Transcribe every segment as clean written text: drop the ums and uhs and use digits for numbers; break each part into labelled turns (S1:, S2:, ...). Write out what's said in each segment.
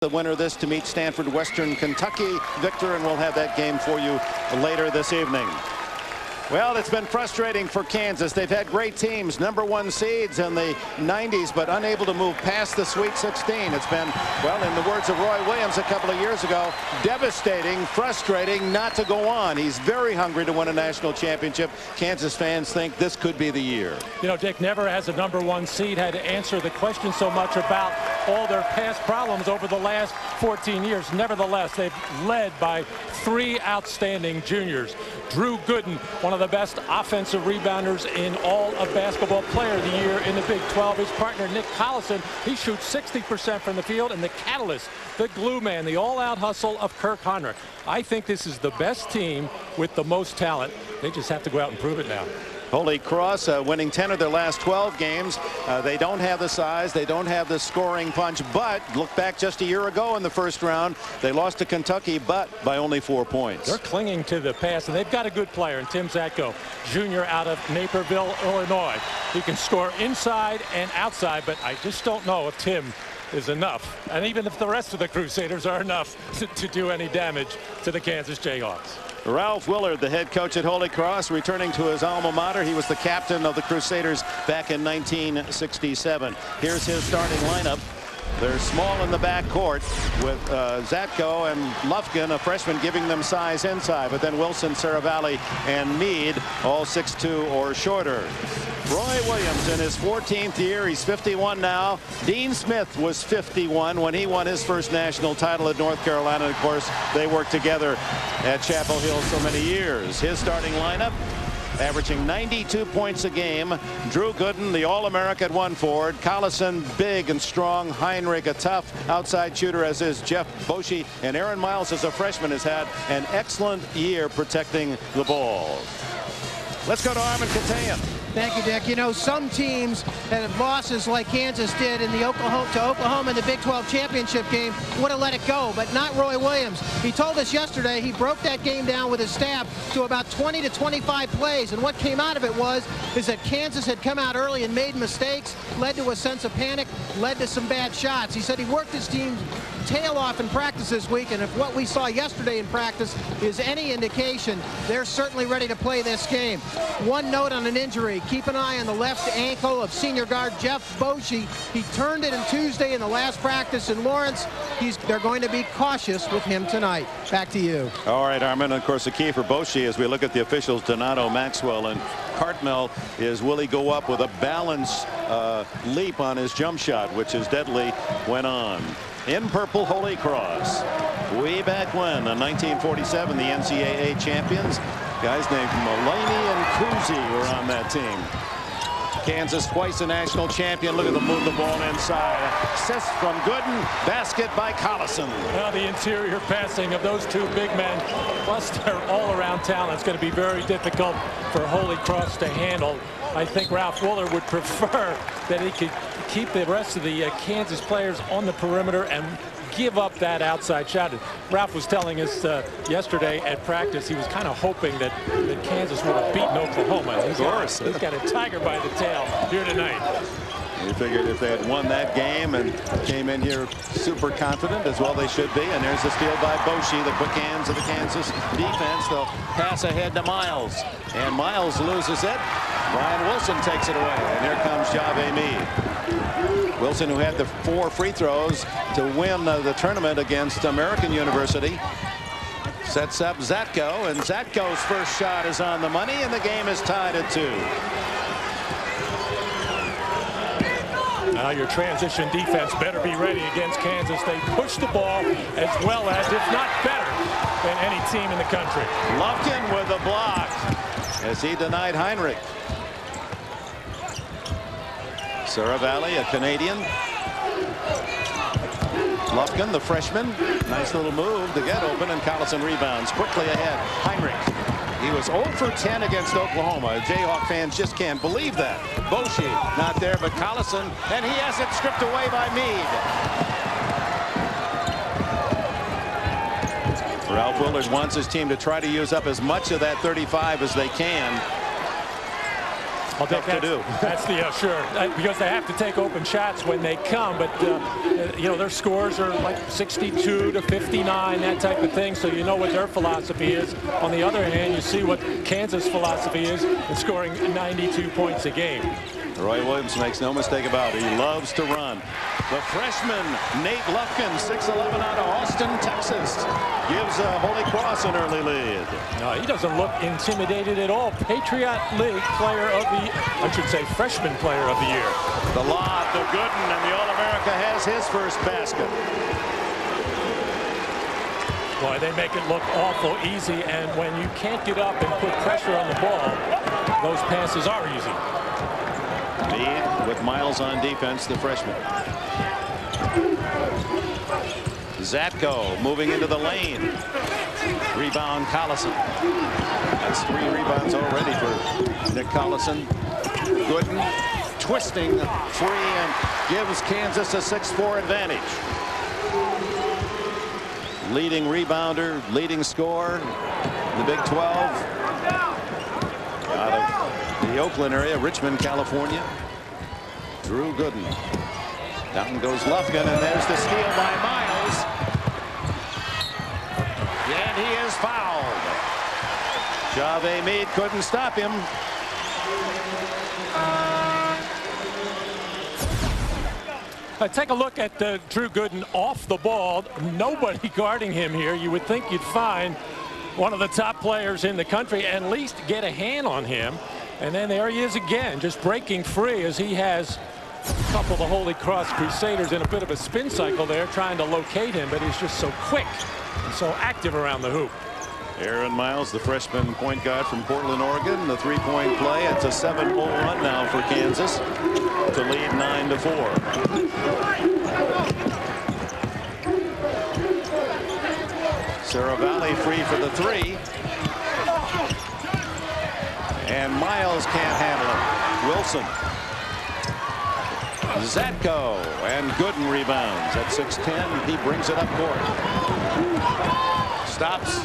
S1: The winner of this to meet Stanford Western Kentucky. Victor, and we'll have that game for you later this evening. Well, it's been frustrating for Kansas. They've had great teams, #1 seeds in the 90s, but unable to move past the Sweet 16. It's been, well, in the words of Roy Williams a couple of years ago, devastating, frustrating not to go on. He's very hungry to win a national championship. Kansas fans think this could be the year.
S2: You know, Dick, never has a #1 seed had to answer the question so much about all their past problems over the last 14 years. Nevertheless, they've led by 3 outstanding juniors. Drew Gooden, one of the best offensive rebounders in all of basketball, player of the year in the Big 12. His partner, Nick Collison, he shoots 60% from the field, and the catalyst, the glue man, the all-out hustle of Kirk Heinrich. I think this is the best team with the most talent. They just have to go out and prove it now.
S1: Holy Cross winning 10 of their last 12 games. They don't have the size. They don't have the scoring punch. But look back just a year ago in the first round. They lost to Kentucky, but by only 4 points.
S2: They're clinging to the past, and they've got a good player in Tim Zatko, Jr. out of Naperville, Illinois. He can score inside and outside, but I just don't know if Tim is enough, and even if the rest of the Crusaders are enough to do any damage to the Kansas Jayhawks.
S1: Ralph Willard, the head coach at Holy Cross, returning to his alma mater. He was the captain of the Crusaders back in 1967. Here's his starting lineup. They're small in the backcourt with Zatko and Lufkin, a freshman, giving them size inside. But then Wilson, Saravalli, and Meade, all 6'2" or shorter. Roy Williams in his 14th year. He's 51 now. Dean Smith was 51 when he won his first national title at North Carolina. And of course, they worked together at Chapel Hill so many years. His starting lineup, averaging 92 points a game. Drew Gooden, the All-America at 1 forward. Collison, big and strong. Heinrich, a tough outside shooter, as is Jeff Boschee. And Aaron Miles, as a freshman, has had an excellent year protecting the ball. Let's go to Armin Katayan.
S3: Thank you, Dick. You know, some teams that have losses like Kansas did in the Oklahoma in the Big 12 championship game would have let it go, but not Roy Williams. He told us yesterday he broke that game down with his staff to about 20 to 25 plays, and what came out of it is that Kansas had come out early and made mistakes, led to a sense of panic, led to some bad shots. He said he worked his team's tail off in practice this week, and if what we saw yesterday in practice is any indication, they're certainly ready to play this game. One note on an injury. Keep an eye on the left ankle of senior guard Jeff Boschee. He turned it on Tuesday in the last practice in Lawrence. They're going to be cautious with him tonight. Back to you.
S1: All right, Armin. Of course, the key for Boschee, as we look at the officials, Donato, Maxwell, and Cartmel, is will he go up with a balance leap on his jump shot, which is deadly, went on. In purple, Holy Cross. Way back when, in 1947, the NCAA champions. Guys named Mulaney and Cousy were on that team. Kansas, twice a national champion. Look at them move the ball inside. Assist from Gooden. Basket by Collison.
S2: Well, the interior passing of those two big men, plus their all-around talent, it's going to be very difficult for Holy Cross to handle. I think Ralph Willard would prefer that he could keep the rest of the Kansas players on the perimeter and give up that outside shot. Ralph was telling us yesterday at practice he was kind of hoping that Kansas would have beaten Oklahoma.
S1: Of course.
S2: He's got a tiger by the tail here tonight.
S1: You figured if they had won that game and came in here super confident, as well they should be. And there's the steal by Boschee, the quick hands of the Kansas defense. They'll pass ahead to Miles. And Miles loses it. Brian Wilson takes it away. And here comes Jave Meade. Wilson, who had the 4 free throws to win the tournament against American University, sets up Zatko. And Zatko's first shot is on the money, and the game is tied at 2.
S2: Now your transition defense better be ready against Kansas. They push the ball as well as, if not better, than any team in the country.
S1: Lufkin with a block as he denied Heinrich. Saravalli, a Canadian. Lufkin, the freshman. Nice little move to get open, and Collison rebounds quickly ahead. Heinrich. He was 0 for 10 against Oklahoma. Jayhawk fans just can't believe that. Boschee not there, but Collison, and he has it stripped away by Meade. Ralph Willard wants his team to try to use up as much of that 35 as they can.
S2: I'll
S1: tough to do.
S2: That's the sure, because they have to take open shots when they come, but you know, their scores are like 62 to 59, that type of thing, so you know what their philosophy is. On the other hand, you see what Kansas' philosophy is in scoring 92 points a game.
S1: Roy Williams makes no mistake about it. He loves to run. The freshman, Nate Lufkin, 6'11", out of Austin, Texas, gives Holy Cross an early lead.
S2: No, he doesn't look intimidated at all. Patriot League player of the, I should say, freshman player of the year.
S1: The lob to Gooden, and the All-America has his first basket.
S2: Boy, they make it look awful easy, and when you can't get up and put pressure on the ball, those passes are easy.
S1: Meade with Miles on defense, the freshman. Zatko moving into the lane. Rebound Collison. That's 3 rebounds already for Nick Collison. Gooden twisting free and gives Kansas a 6-4 advantage. Leading rebounder, leading scorer in the Big 12. Out of the Oakland area, Richmond, California. Drew Gooden. Down goes Lufkin, and there's the steal by Miles. And he is fouled. Jave Meade couldn't stop him.
S2: Take a look at Drew Gooden off the ball. Nobody guarding him here. You would think you'd find one of the top players in the country, at least get a hand on him. And then there he is again, just breaking free as he has a couple of the Holy Cross Crusaders in a bit of a spin cycle there, trying to locate him, but he's just so quick and so active around the hoop.
S1: Aaron Miles, the freshman point guard from Portland, Oregon, the three-point play. It's a 7-0 run now for Kansas to lead 9-4. Saravalli free for the 3. And Miles can't handle it. Wilson. Zatko, and Gooden rebounds at 6'10". He brings it up court. Stops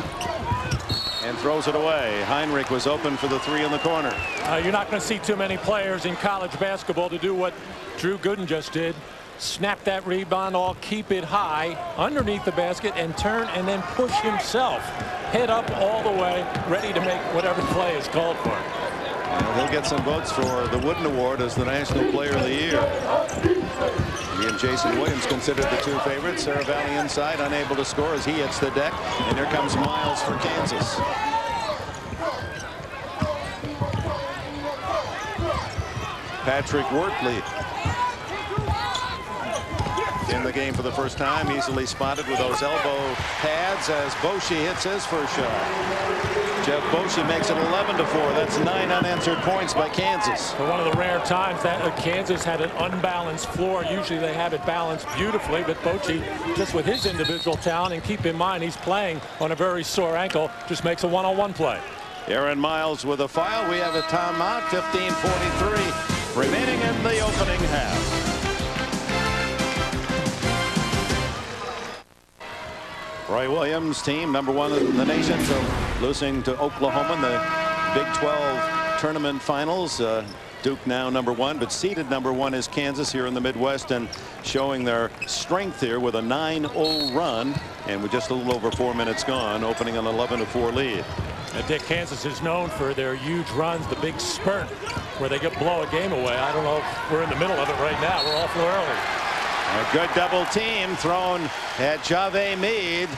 S1: and throws it away. Heinrich was open for the 3 in the corner.
S2: You're not going to see too many players in college basketball to do what Drew Gooden just did. Snap that rebound, all keep it high underneath the basket and turn and then push himself head up all the way, ready to make whatever play is called for.
S1: And he'll get some votes for the Wooden Award as the National Player of the Year. He and Jason Williams considered the 2 favorites. Saravalli inside, unable to score as he hits the deck. And here comes Miles for Kansas. Patrick Wortley in the game for the first time, easily spotted with those elbow pads as Boshi hits his first shot. Jeff Boshi makes it 11-4. That's 9 unanswered points by Kansas.
S2: For one of the rare times that Kansas had an unbalanced floor. Usually they have it balanced beautifully, but Boshi, just with his individual talent, and keep in mind he's playing on a very sore ankle, just makes a one-on-one play.
S1: Aaron Miles with a foul. We have a timeout. 15:43 remaining in the opening half. Roy Williams' team, #1 in the nation, so losing to Oklahoma in the Big 12 tournament finals. Duke now #1, but seeded #1 is Kansas here in the Midwest, and showing their strength here with a 9-0 run, and with just a little over 4 minutes gone, opening an 11-4 lead.
S2: Dick, Kansas is known for their huge runs, the big spurt where they get blow a game away. I don't know if we're in the middle of it right now. We're off early.
S1: A good double team thrown at Jave Meade,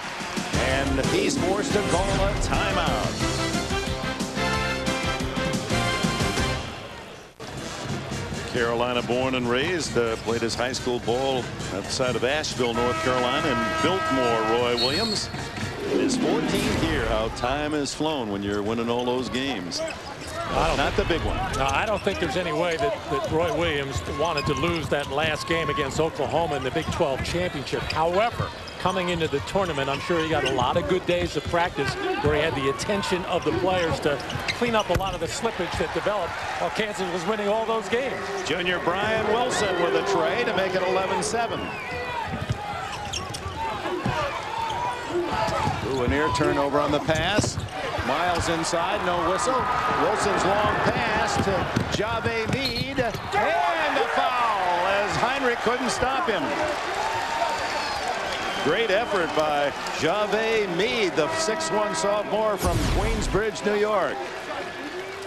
S1: and he's forced to call a timeout. Carolina born and raised, played his high school ball outside of Asheville, North Carolina, and Biltmore. Roy Williams in his 14th year. How time has flown when you're winning all those games. Not the big one.
S2: No, I don't think there's any way that Roy Williams wanted to lose that last game against Oklahoma in the Big 12 championship. However, coming into the tournament, I'm sure he got a lot of good days of practice where he had the attention of the players to clean up a lot of the slippage that developed while Kansas was winning all those games.
S1: Junior Brian Wilson with a tray to make it 11-7. Ooh, a near turnover on the pass. Miles inside, no whistle. Wilson's long pass to Jave Mead, and a foul as Heinrich couldn't stop him. Great effort by Jave Mead, the 6'1" sophomore from Queensbridge, New York.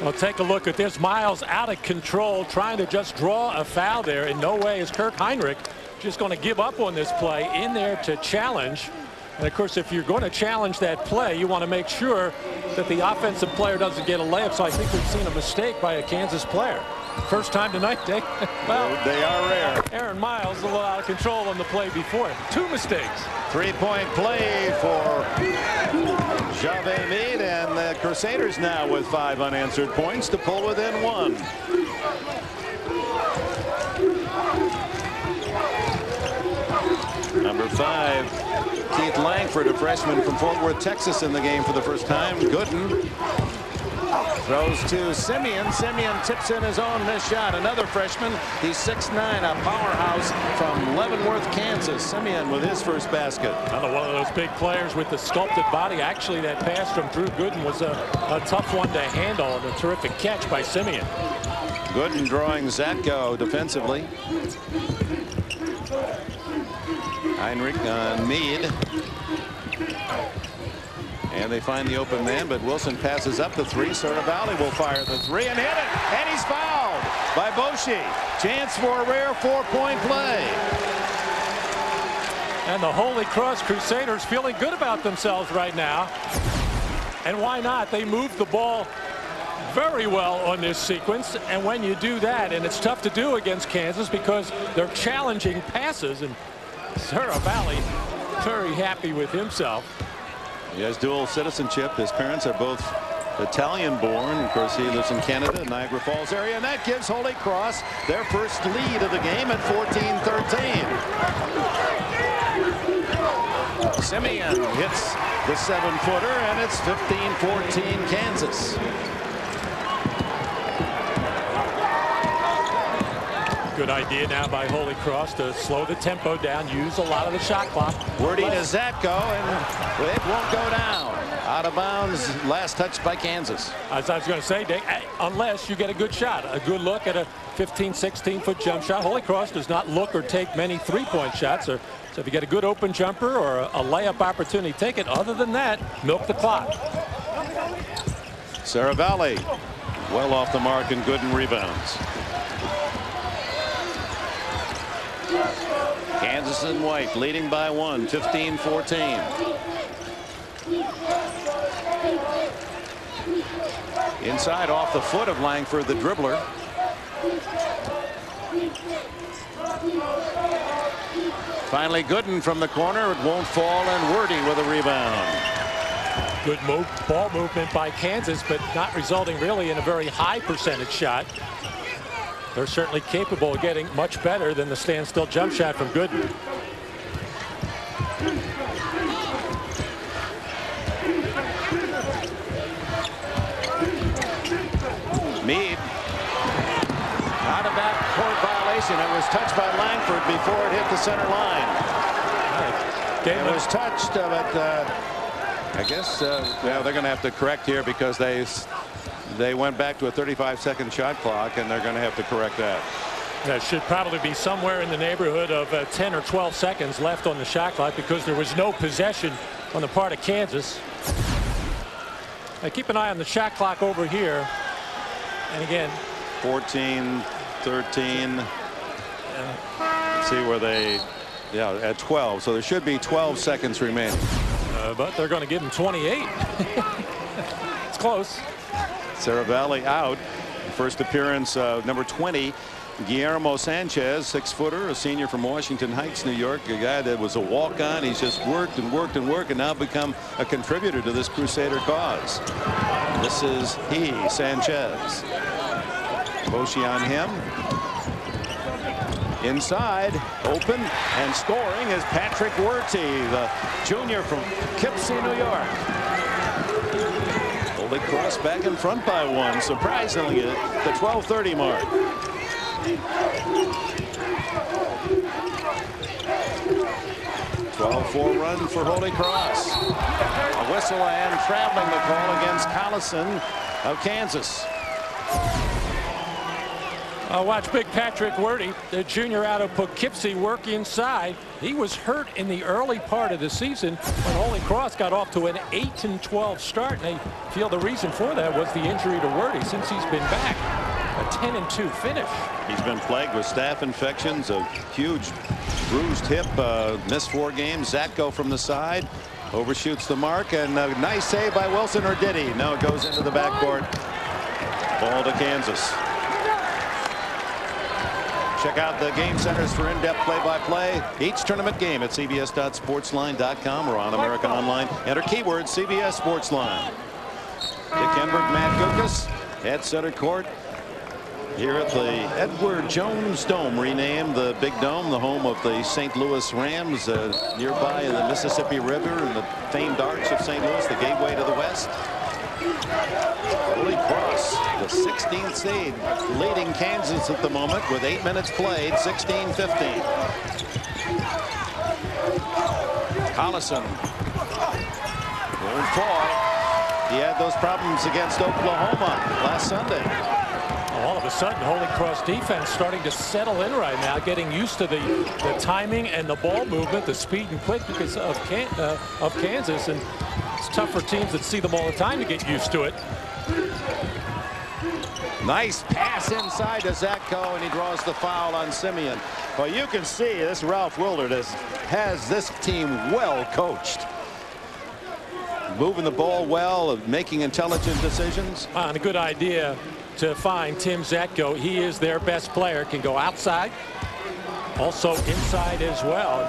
S2: Well, take a look at this. Miles out of control, trying to just draw a foul there. In no way is Kirk Heinrich just going to give up on this play. In there to challenge. And of course, if you're going to challenge that play, you want to make sure that the offensive player doesn't get a layup. So I think we've seen a mistake by a Kansas player. First time tonight, Dick.
S1: Well, they are rare.
S2: Aaron Miles a little out of control on the play before. 2 mistakes.
S1: 3-point play for Jave Mead, and the Crusaders now with 5 unanswered points to pull within 1. Number 5, Keith Langford, a freshman from Fort Worth, Texas, in the game for the first time. Gooden throws to Simeon. Simeon tips in his own missed shot. Another freshman. He's 6'9", a powerhouse from Leavenworth, Kansas. Simeon with his first basket.
S2: Another one of those big players with the sculpted body. Actually, that pass from Drew Gooden was a tough one to handle, and a terrific catch by Simeon.
S1: Gooden drawing Zatko defensively. Heinrich on Mead. And they find the open man, but Wilson passes up the 3. Saravalli will fire the 3 and hit it. And he's fouled by Boshi. Chance for a rare 4-point play.
S2: And the Holy Cross Crusaders feeling good about themselves right now. And why not? They moved the ball very well on this sequence. And when you do that, and it's tough to do against Kansas because they're challenging passes, and Saravalli very happy with himself.
S1: He has dual citizenship. His parents are both Italian born. Of course, he lives in Canada, Niagara Falls area, and that gives Holy Cross their first lead of the game at 14-13. Simeon hits the 7-footer, and it's 15-14 Kansas.
S2: Good idea now by Holy Cross to slow the tempo down, use a lot of the shot clock.
S1: Wording to Zatko, and it won't go down. Out of bounds, last touched by Kansas.
S2: As I was going to say, Dick, unless you get a good shot, a good look at a 15, 16-foot jump shot. Holy Cross does not look or take many 3-point shots. So if you get a good open jumper or a layup opportunity, take it. Other than that, milk the clock.
S1: Saravalli well off the mark, and Gooden rebounds. Kansas in white leading by 1, 15-14. Inside off the foot of Langford, the dribbler. Finally Gooden from the corner. It won't fall, and Wordy with a rebound.
S2: Good ball movement by Kansas, but not resulting really in a very high percentage shot. They're certainly capable of getting much better than the standstill jump shot from Gooden.
S1: Mead out of that court violation. It was touched by Langford before it hit the center line. It was touched, but I guess yeah, they're going to have to correct here because they went back to a 35-second shot clock, and they're going to have to correct that.
S2: That should probably be somewhere in the neighborhood of 10 or 12 seconds left on the shot clock because there was no possession on the part of Kansas. Now keep an eye on the shot clock over here. And again,
S1: 14, 13. Let's see where they, yeah, at 12. So there should be 12 seconds remaining.
S2: But they're going to give him 28. It's close.
S1: Saravalli out. First appearance of number 20, Guillermo Sanchez, 6-footer, a senior from Washington Heights, New York, a guy that was a walk-on. He's just worked and worked and worked, and now become a contributor to this Crusader cause. This is he, Sanchez. Boshi on him. Inside, open, and scoring is Patrick Werty, the junior from Poughkeepsie, New York. Holy Cross back in front by 1, surprisingly, at the 12:30 mark. 12-4 run for Holy Cross. A whistle and traveling the call against Collison of Kansas.
S2: Watch big Patrick Werty, the junior out of Poughkeepsie, work inside. He was hurt in the early part of the season when Holy Cross got off to an 8-12 start, and they feel the reason for that was the injury to Werty. Since he's been back, a 10-2 finish.
S1: He's been plagued with staph infections, a huge bruised hip, missed 4 games. Zatko from the side overshoots the mark, and a nice save by Wilson, or did he? No, it goes into the backcourt. Ball to Kansas. Check out the game centers for in-depth play-by-play each tournament game at cbs.sportsline.com or on American Online. Enter keyword CBS Sportsline. Dick Enberg, Matt Gukas at center court here at the Edward Jones Dome, renamed the Big Dome, the home of the St. Louis Rams, nearby in the Mississippi River and the famed Arch of St. Louis, the gateway to the West. Holy Cross, the 16th seed, leading Kansas at the moment with 8 minutes played, 16-15. Collison won't fall. He had those problems against Oklahoma last Sunday.
S2: All of a sudden, Holy Cross defense starting to settle in right now, getting used to the timing and the ball movement, the speed and quick because of Kansas, and it's tough for teams that see them all the time to get used to it.
S1: Nice pass inside to Zatko, and he draws the foul on Simeon. Well, you can see this Ralph Willard has this team well coached. Moving the ball well, making intelligent decisions.
S2: And a good idea to find Tim Zatko. He is their best player, can go outside, also inside as well.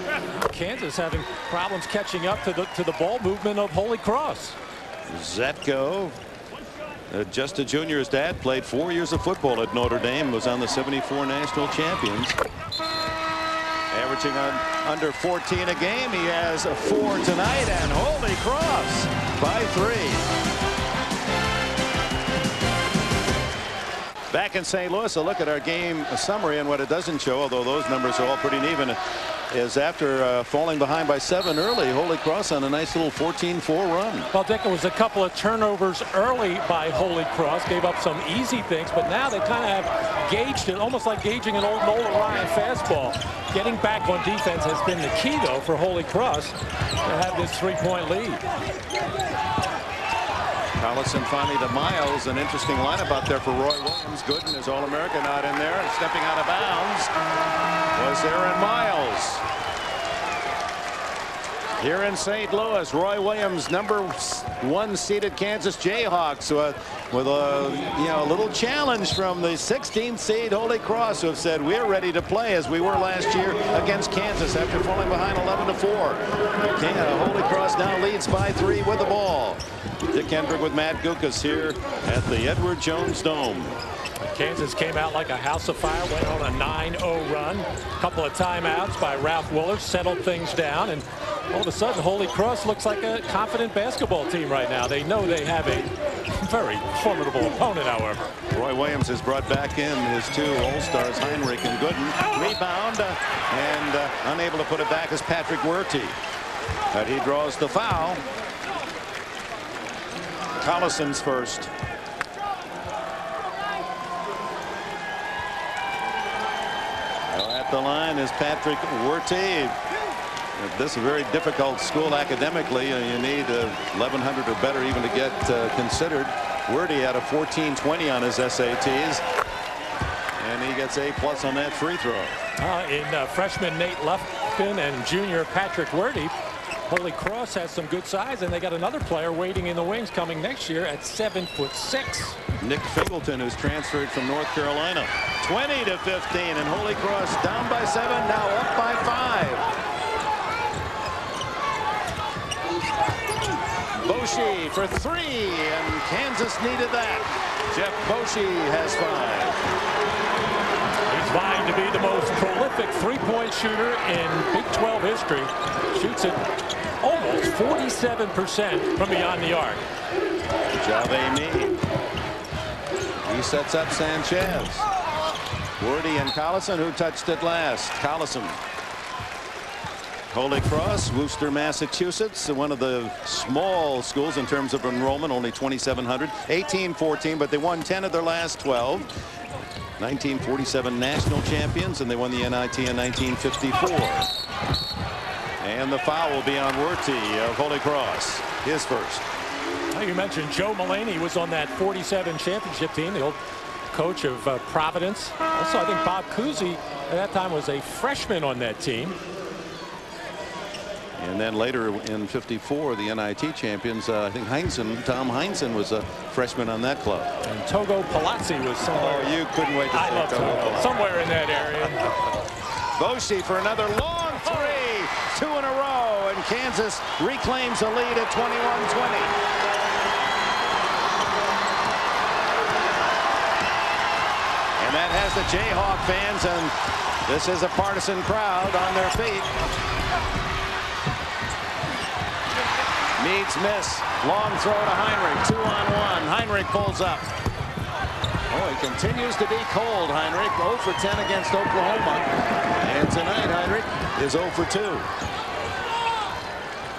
S2: And Kansas having problems catching up to the ball movement of Holy Cross.
S1: Zatko, just a junior's dad, played 4 years of football at Notre Dame, was on the '74 national champions. Averaging under 14 a game. He has 4 tonight, and Holy Cross by 3. Back in St. Louis, a look at our game summary, and what it doesn't show, although those numbers are all pretty even, is after falling behind by 7 early, Holy Cross on a nice little 14-4 run.
S2: Well, Dick, it was a couple of turnovers early by Holy Cross, gave up some easy things, but now they kind of have gauged it, almost like gauging an old Nolan Ryan fastball. Getting back on defense has been the key, though, for Holy Cross to have this 3-point lead.
S1: Collison finally to Miles. An interesting lineup out there for Roy Williams. Gooden is All-American out in there. Stepping out of bounds was Aaron Miles. Here in St. Louis, Roy Williams, #1 seeded Kansas Jayhawks, with a little challenge from the 16th seed Holy Cross, who have said we're ready to play as we were last year against Kansas after falling behind 11-4. Holy Cross now leads by 3 with the ball. Dick Enberg with Matt Gukas here at the Edward Jones Dome.
S2: Kansas came out like a house of fire, went on a 9-0 run. A couple of timeouts by Ralph Willard, settled things down, and all of a sudden Holy Cross looks like a confident basketball team right now. They know they have a very formidable opponent, however.
S1: Roy Williams has brought back in his 2 All-Stars, Heinrich and Gooden. Rebound, and unable to put it back is Patrick Werty. But he draws the foul. Collison's first. At the line is Patrick Werty. This is a very difficult school academically. You need 1100 or better even to get considered. Werty had a 1420 on his SATs, and he gets A+ on that free throw.
S2: In freshman Nate Lufkin and junior Patrick Werty, Holy Cross has some good size, and they got another player waiting in the wings coming next year at 7'6".
S1: Nick Fingleton, who's transferred from North Carolina. 20-15, and Holy Cross down by 7, now up by 5. Boshi for 3, and Kansas needed that. Jeff Boshi has 5.
S2: He's vying to be the most prolific three-point shooter in Big 12 history. Shoots it almost 47% from beyond the arc.
S1: Jave Mead. He sets up Sanchez. Werty and Collison, who touched it last. Collison. Holy Cross, Worcester, Massachusetts, one of the small schools in terms of enrollment, only 2,700, 18-14, but they won 10 of their last 12. 1947 national champions, and they won the NIT in 1954. And the foul will be on Werty of Holy Cross, his first.
S2: Now you mentioned Joe Mullaney was on that 47 championship team, the old coach of Providence. Also, I think Bob Cousy at that time was a freshman on that team.
S1: And then later in 54, the NIT champions, I think Tom Heinzen was a freshman on that club.
S2: And Togo Palazzi was somewhere.
S1: Oh, you couldn't wait to say Togo.
S2: Somewhere in that area.
S1: Boshi for another long three. 2 in a row, and Kansas reclaims the lead at 21-20. And that has the Jayhawk fans, and this is a partisan crowd on their feet. Needs miss. Long throw to Heinrich. 2-on-1. Heinrich pulls up. Oh, he continues to be cold, Heinrich. 0 for 10 against Oklahoma. And tonight, Heinrich is 0 for 2.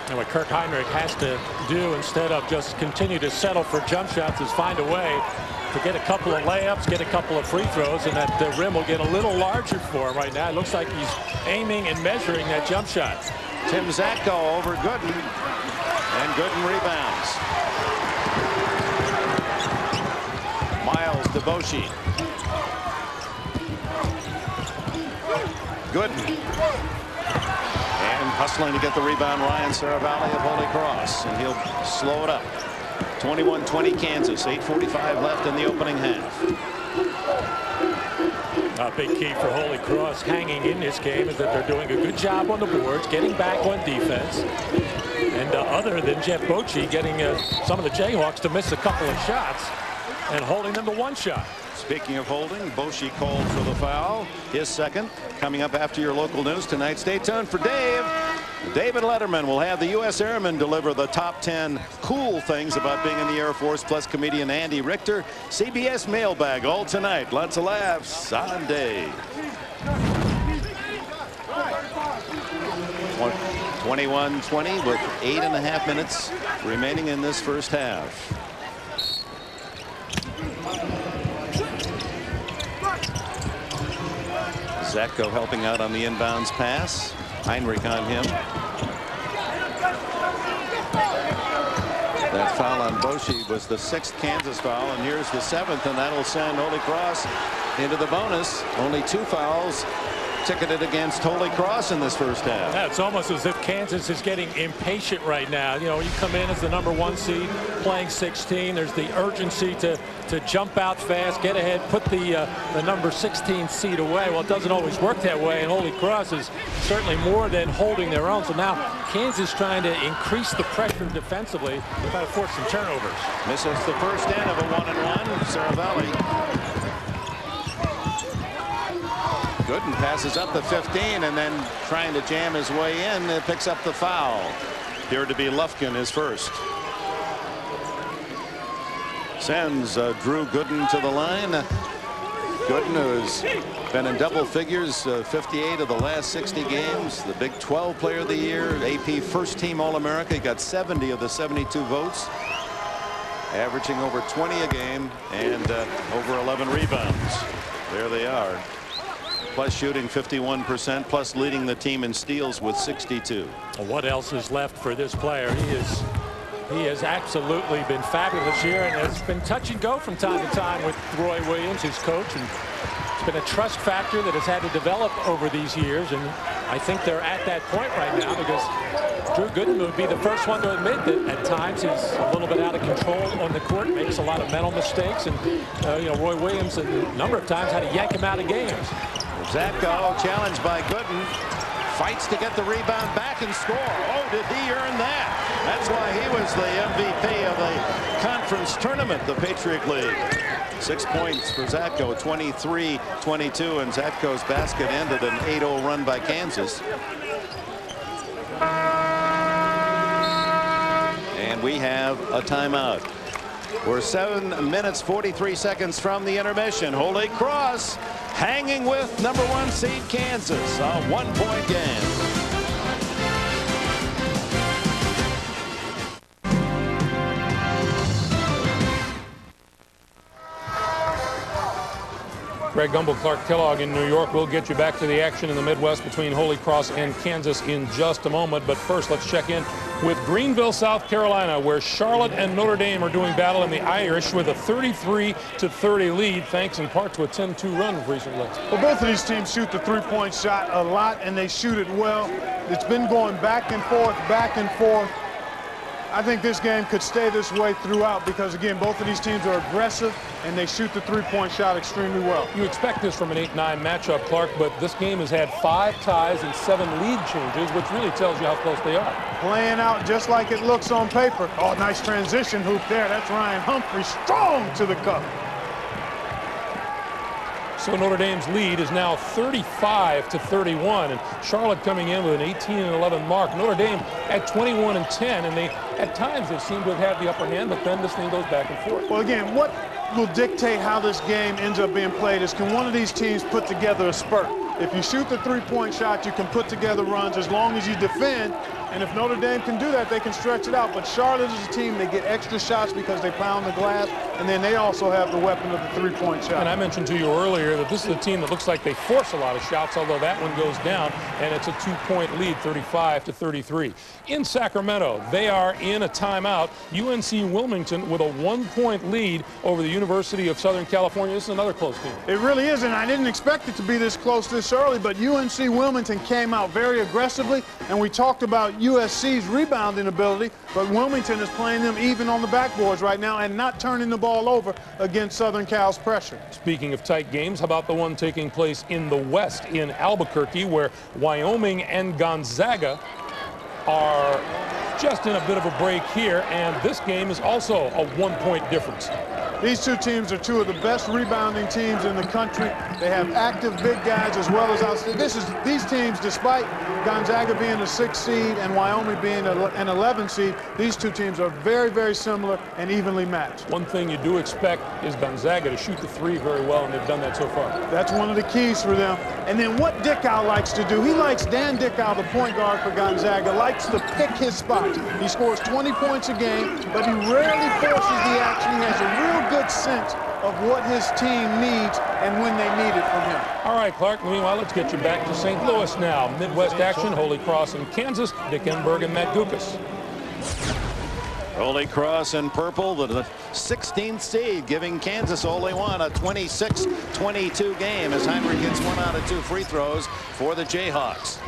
S2: And what Kirk Heinrich has to do instead of just continue to settle for jump shots is find a way to get a couple of layups, get a couple of free throws, and that rim will get a little larger for him right now. It looks like he's aiming and measuring that jump shot.
S1: Tim Zatko over Gooden, and Gooden rebounds. Miles to Boshi. Gooden. And hustling to get the rebound, Ryan Saravalli of Holy Cross, and he'll slow it up. 21-20 Kansas, 8:45 left in the opening half.
S2: A big key for Holy Cross hanging in this game is that they're doing a good job on the boards, getting back on defense. And other than Jeff Bochi getting some of the Jayhawks to miss a couple of shots and holding them to 1 shot.
S1: Speaking of holding, Boshi called for the foul. His second coming up after your local news tonight. Stay tuned for Dave. David Letterman will have the U.S. Airmen deliver the top 10 cool things about being in the Air Force, plus comedian Andy Richter. CBS mailbag all tonight. Lots of laughs on Dave. 21-20 with 8.5 minutes remaining in this first half. Zatko helping out on the inbounds pass. Heinrich on him. That foul on Boshi was the 6th Kansas foul, and here's the 7th, and that'll send Holy Cross into the bonus. Only 2 fouls ticketed against Holy Cross in this first half.
S2: Yeah, it's almost as if Kansas is getting impatient right now. You know, you come in as the #1 seed, playing 16. There's the urgency to jump out fast, get ahead, put the number 16 seed away. Well, it doesn't always work that way, and Holy Cross is certainly more than holding their own. So now Kansas trying to increase the pressure defensively to try to force some turnovers.
S1: Misses the first end of a 1-and-1. Saravalli. Gooden passes up the 15, and then trying to jam his way in, picks up the foul. Appeared to be Lufkin, his first. Sends Drew Gooden to the line. Gooden, who's been in double figures 58 of the last 60 games, the Big 12 Player of the Year, AP First Team All-America. He got 70 of the 72 votes, averaging over 20 a game and over 11 rebounds. There they are. Plus shooting 51%, plus leading the team in steals with 62.
S2: Well, what else is left for this player? He has absolutely been fabulous here, and has been touch and go from time to time with Roy Williams, his coach, and it's been a trust factor that has had to develop over these years, and I think they're at that point right now, because Drew Gooden would be the first one to admit that at times he's a little bit out of control on the court, makes a lot of mental mistakes, and you know, Roy Williams a number of times had to yank him out of games.
S1: Zatko challenged by Gooden, fights to get the rebound back and score. Oh, did he earn that? That's why he was the MVP of the conference tournament, the Patriot League. 6 points for Zatko, 23-22, and Zatko's basket ended an 8-0 run by Kansas. And we have a timeout. We're 7 minutes 43 seconds from the intermission. Holy Cross hanging with #1 seed Kansas, a 1-point game.
S2: Greg Gumbel, Clark Kellogg in New York. We'll get you back to the action in the Midwest between Holy Cross and Kansas in just a moment. But first, let's check in with Greenville, South Carolina, where Charlotte and Notre Dame are doing battle in the Irish with a 33-30 lead, thanks in part to a 10-2 run recently.
S4: Well, both of these teams shoot the three-point shot a lot, and they shoot it well. It's been going back and forth, back and forth. I think this game could stay this way throughout because, again, both of these teams are aggressive and they shoot the three-point shot extremely well.
S2: You expect this from an 8-9 matchup, Clark, but this game has had 5 ties and 7 lead changes, which really tells you how close they are.
S4: Playing out just like it looks on paper. Oh, nice transition hoop there. That's Ryan Humphrey, strong to the cup.
S2: So Notre Dame's lead is now 35-31, and Charlotte coming in with an 18-11 mark. Notre Dame at 21-10, and they, at times, they seem to have had the upper hand, but then this thing goes back and forth.
S4: Well, again, what will dictate how this game ends up being played is, can one of these teams put together a spurt? If you shoot the three-point shot, you can put together runs as long as you defend. And if Notre Dame can do that, they can stretch it out. But Charlotte is a team, they get extra shots because they pound the glass, and then they also have the weapon of the three-point shot.
S2: And I mentioned to you earlier that this is a team that looks like they force a lot of shots, although that one goes down, and it's a 2-point lead, 35-33. In Sacramento, they are in a timeout. UNC Wilmington with a 1-point lead over the University of Southern California. This is another close game.
S4: It really is, and I didn't expect it to be this close this early, but UNC Wilmington came out very aggressively, and we talked about USC's rebounding ability, but Wilmington is playing them even on the backboards right now and not turning the ball over against Southern Cal's pressure.
S2: Speaking of tight games, how about the one taking place in the West in Albuquerque, where Wyoming and Gonzaga are just in a bit of a break here, and this game is also a 1-point difference.
S4: These two teams are two of the best rebounding teams in the country. They have active big guys as well as outstanding. These teams, despite Gonzaga being a 6th seed and Wyoming being an 11 seed, these two teams are very, very similar and evenly matched.
S2: One thing you do expect is Gonzaga to shoot the three very well, and they've done that so far.
S4: That's one of the keys for them. And then what Dickow likes to do, Dan Dickow, the point guard for Gonzaga, likes to pick his spots. He scores 20 points a game, but he rarely forces the action. He has a real good sense of what his team needs and when they need it from him.
S2: All right, Clark, meanwhile, let's get you back to St. Louis now. Midwest action, Holy Cross in Kansas, Dick Enberg and Matt Gukas.
S1: Holy Cross in purple, the 16th seed, giving Kansas only one, a 26-22 game as Heinrich gets 1 out of 2 free throws for the Jayhawks.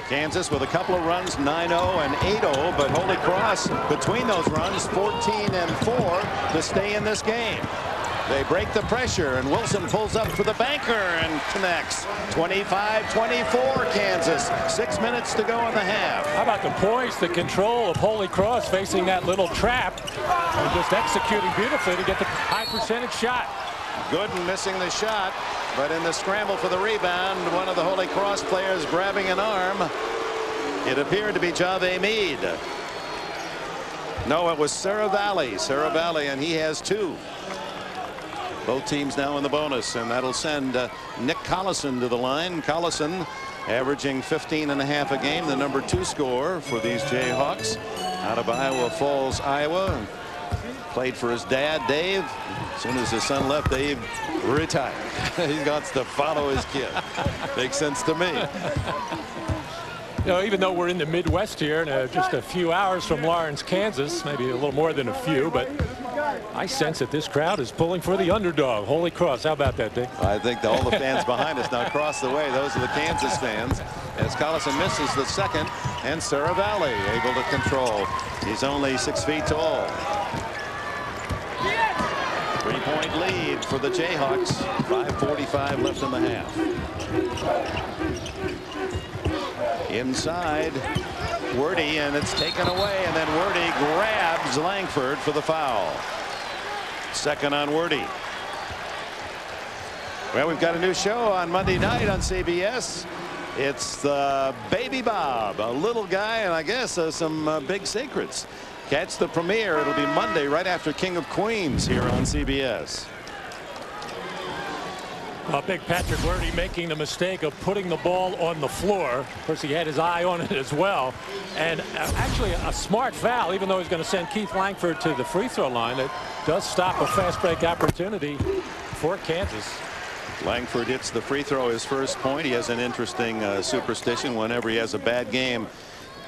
S1: Kansas with a couple of runs, 9-0 and 8-0, but Holy Cross between those runs, 14-4 to stay in this game. They break the pressure, and Wilson pulls up for the banker and connects. 25-24 Kansas. 6 minutes to go in the half.
S2: How about the poise, the control of Holy Cross facing that little trap and just executing beautifully to get the high percentage shot.
S1: Gooden missing the shot, but in the scramble for the rebound, one of the Holy Cross players grabbing an arm. It appeared to be Jave Mead. No, it was Saravalli, and he has 2. Both teams now in the bonus, and that'll send Nick Collison to the line. Collison averaging 15.5 a game, the number 2 scorer for these Jayhawks out of Iowa Falls, Iowa. Played for his dad, Dave. As soon as his son left, Dave retired. He wants to follow his kid. Makes sense to me.
S2: You know, even though we're in the Midwest here and just a few hours from Lawrence, Kansas, maybe a little more than a few, but I sense that this crowd is pulling for the underdog. Holy Cross. How about that, Dick?
S1: I think all the fans behind us now cross the way. Those are the Kansas fans. As Collison misses the second, and Saravalli able to control. He's only 6 feet tall. 3-point lead for the Jayhawks. 5:45 left in the half. Inside, Wordy, and it's taken away, and then Wordy grabs Langford for the foul. Second on Wordy. Well, we've got a new show on Monday night on CBS. It's the Baby Bob, a little guy, and I guess some big secrets. Catch the premiere. It'll be Monday right after King of Queens here on CBS.
S2: Big Patrick Wordy making the mistake of putting the ball on the floor. Of course, he had his eye on it as well. And actually a smart foul, even though he's going to send Keith Langford to the free throw line. It does stop a fast break opportunity for Kansas.
S1: Langford hits the free throw, his first point. He has an interesting superstition. Whenever he has a bad game,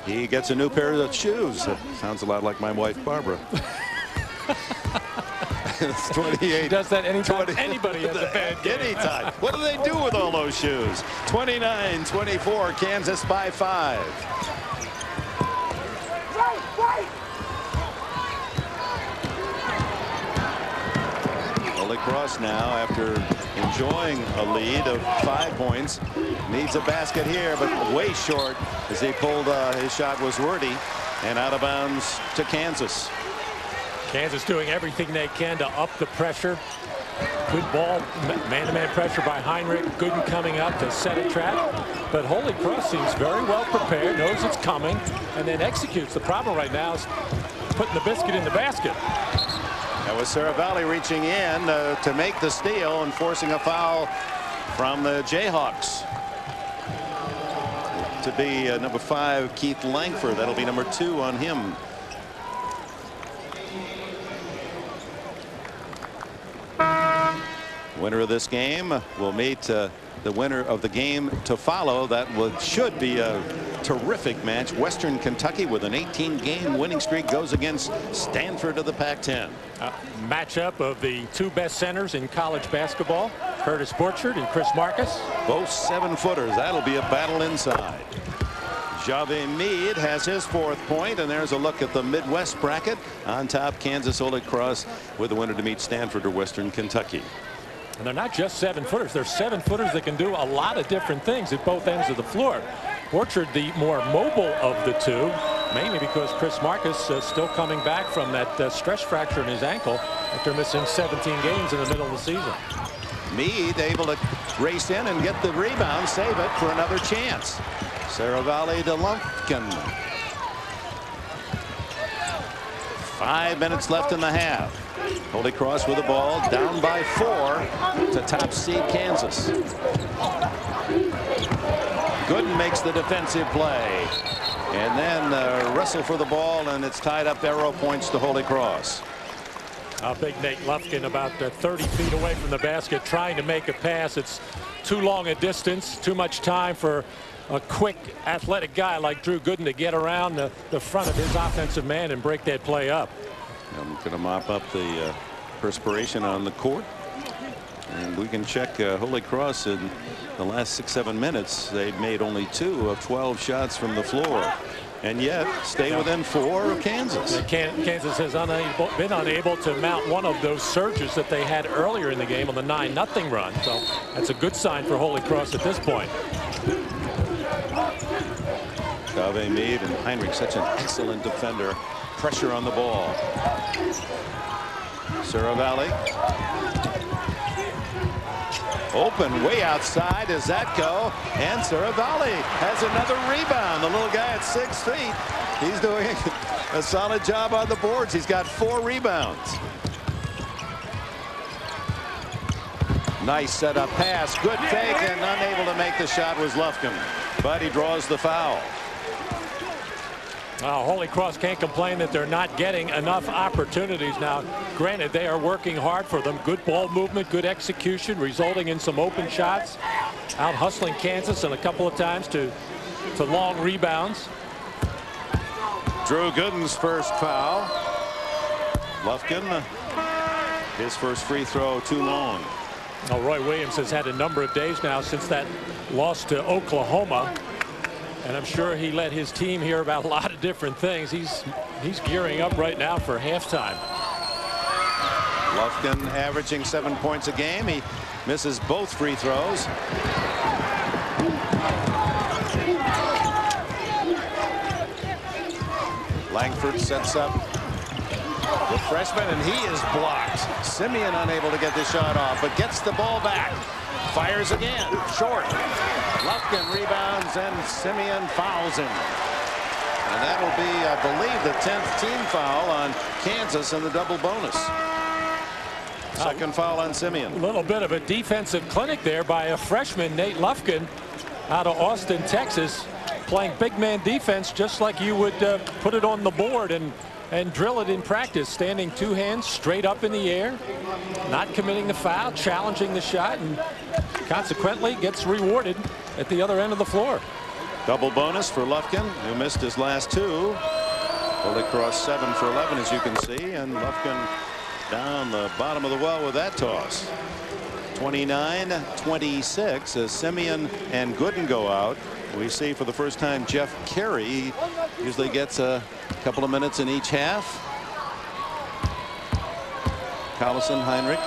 S1: he gets a new pair of shoes. Sounds a lot like my wife, Barbara. It's 28.
S2: He does that anytime anybody has a bad game.
S1: Anytime. What do they do with all those shoes? 29-24, Kansas by 5. Holy Cross now, after enjoying a lead of 5 points, needs a basket here, but way short as he pulled his shot was wordy and out of bounds to Kansas.
S2: Kansas doing everything they can to up the pressure. Good ball, man-to-man pressure by Heinrich. Gooden coming up to set a trap. But Holy Cross seems very well prepared, knows it's coming, and then executes. The problem right now is putting the biscuit in the basket.
S1: That was Saravalli reaching in to make the steal and forcing a foul from the Jayhawks. To be number 5, Keith Langford. That'll be number 2 on him. Winner of this game will meet the winner of the game to follow. That should be a terrific match. Western Kentucky, with an 18-game winning streak, goes against Stanford of the Pac-10.
S2: Matchup of the 2 best centers in college basketball, Curtis Borchard and Chris Marcus.
S1: Both 7-footers. That'll be a battle inside. Jave Meade has his 4th point, and there's a look at the Midwest bracket. On top, Kansas Holy Cross with the winner to meet Stanford or Western Kentucky.
S2: And they're not just 7-footers. They're 7-footers that can do a lot of different things at both ends of the floor. Borchard, the more mobile of the 2, mainly because Chris Marcus still coming back from that stress fracture in his ankle after missing 17 games in the middle of the season.
S1: Meade able to race in and get the rebound, save it for another chance. Saravalli to Lumpkin. 5 minutes left in the half. Holy Cross with the ball, down by 4 to top seed Kansas. Gooden makes the defensive play, and then wrestle for the ball, and it's tied up. Arrow points to Holy Cross.
S2: Big Nate Lufkin about 30 feet away from the basket, trying to make a pass. It's too long a distance, too much time for a quick athletic guy like Drew Gooden to get around the front of his offensive man and break that play up.
S1: I'm going to mop up the perspiration on the court, and we can check Holy Cross. In the last 6-7 minutes, they've made only 2 of 12 shots from the floor, and yet stay within 4 of Kansas.
S2: Kansas has been unable to mount one of those surges that they had earlier in the game on the 9-0 run. So that's a good sign for Holy Cross at this point.
S1: Jave Meade and Heinrich, such an excellent defender. Pressure on the ball. Saravalli. Open way outside. Does that go? And Saravalli has another rebound. The little guy at 6 feet. He's doing a solid job on the boards. He's got 4 rebounds. Nice setup pass. Good fake, and unable to make the shot was Lufkin. But he draws the foul.
S2: Holy Cross can't complain that they're not getting enough opportunities. Now, granted, they are working hard for them. Good ball movement, good execution, resulting in some open shots. Out hustling Kansas and a couple of times to long rebounds.
S1: Drew Gooden's first foul. Lufkin, his first free throw too long.
S2: Roy Williams has had a number of days now since that loss to Oklahoma. And I'm sure he let his team hear about a lot of different things. He's gearing up right now for halftime.
S1: Lufkin averaging 7 points a game. He misses both free throws. Langford sets up the freshman, and he is blocked. Simeon unable to get the shot off, but gets the ball back. Fires again, short. Lufkin rebounds, and Simeon fouls him. And that'll be, I believe, the 10th team foul on Kansas in the double bonus. Second foul on Simeon.
S2: A little bit of a defensive clinic there by a freshman, Nate Lufkin, out of Austin, Texas, playing big man defense just like you would put it on the board and and drill it in practice, standing 2 hands straight up in the air, not committing the foul, challenging the shot, and consequently gets rewarded at the other end of the floor.
S1: Double bonus for Lufkin, who missed his last 2. Holy Cross 7 for 11, as you can see, and Lufkin down the bottom of the well with that toss. 29-26 as Simeon and Gooden go out. We see for the first time Jeff Carey usually gets a couple of minutes in each half. Collison, Heinrich,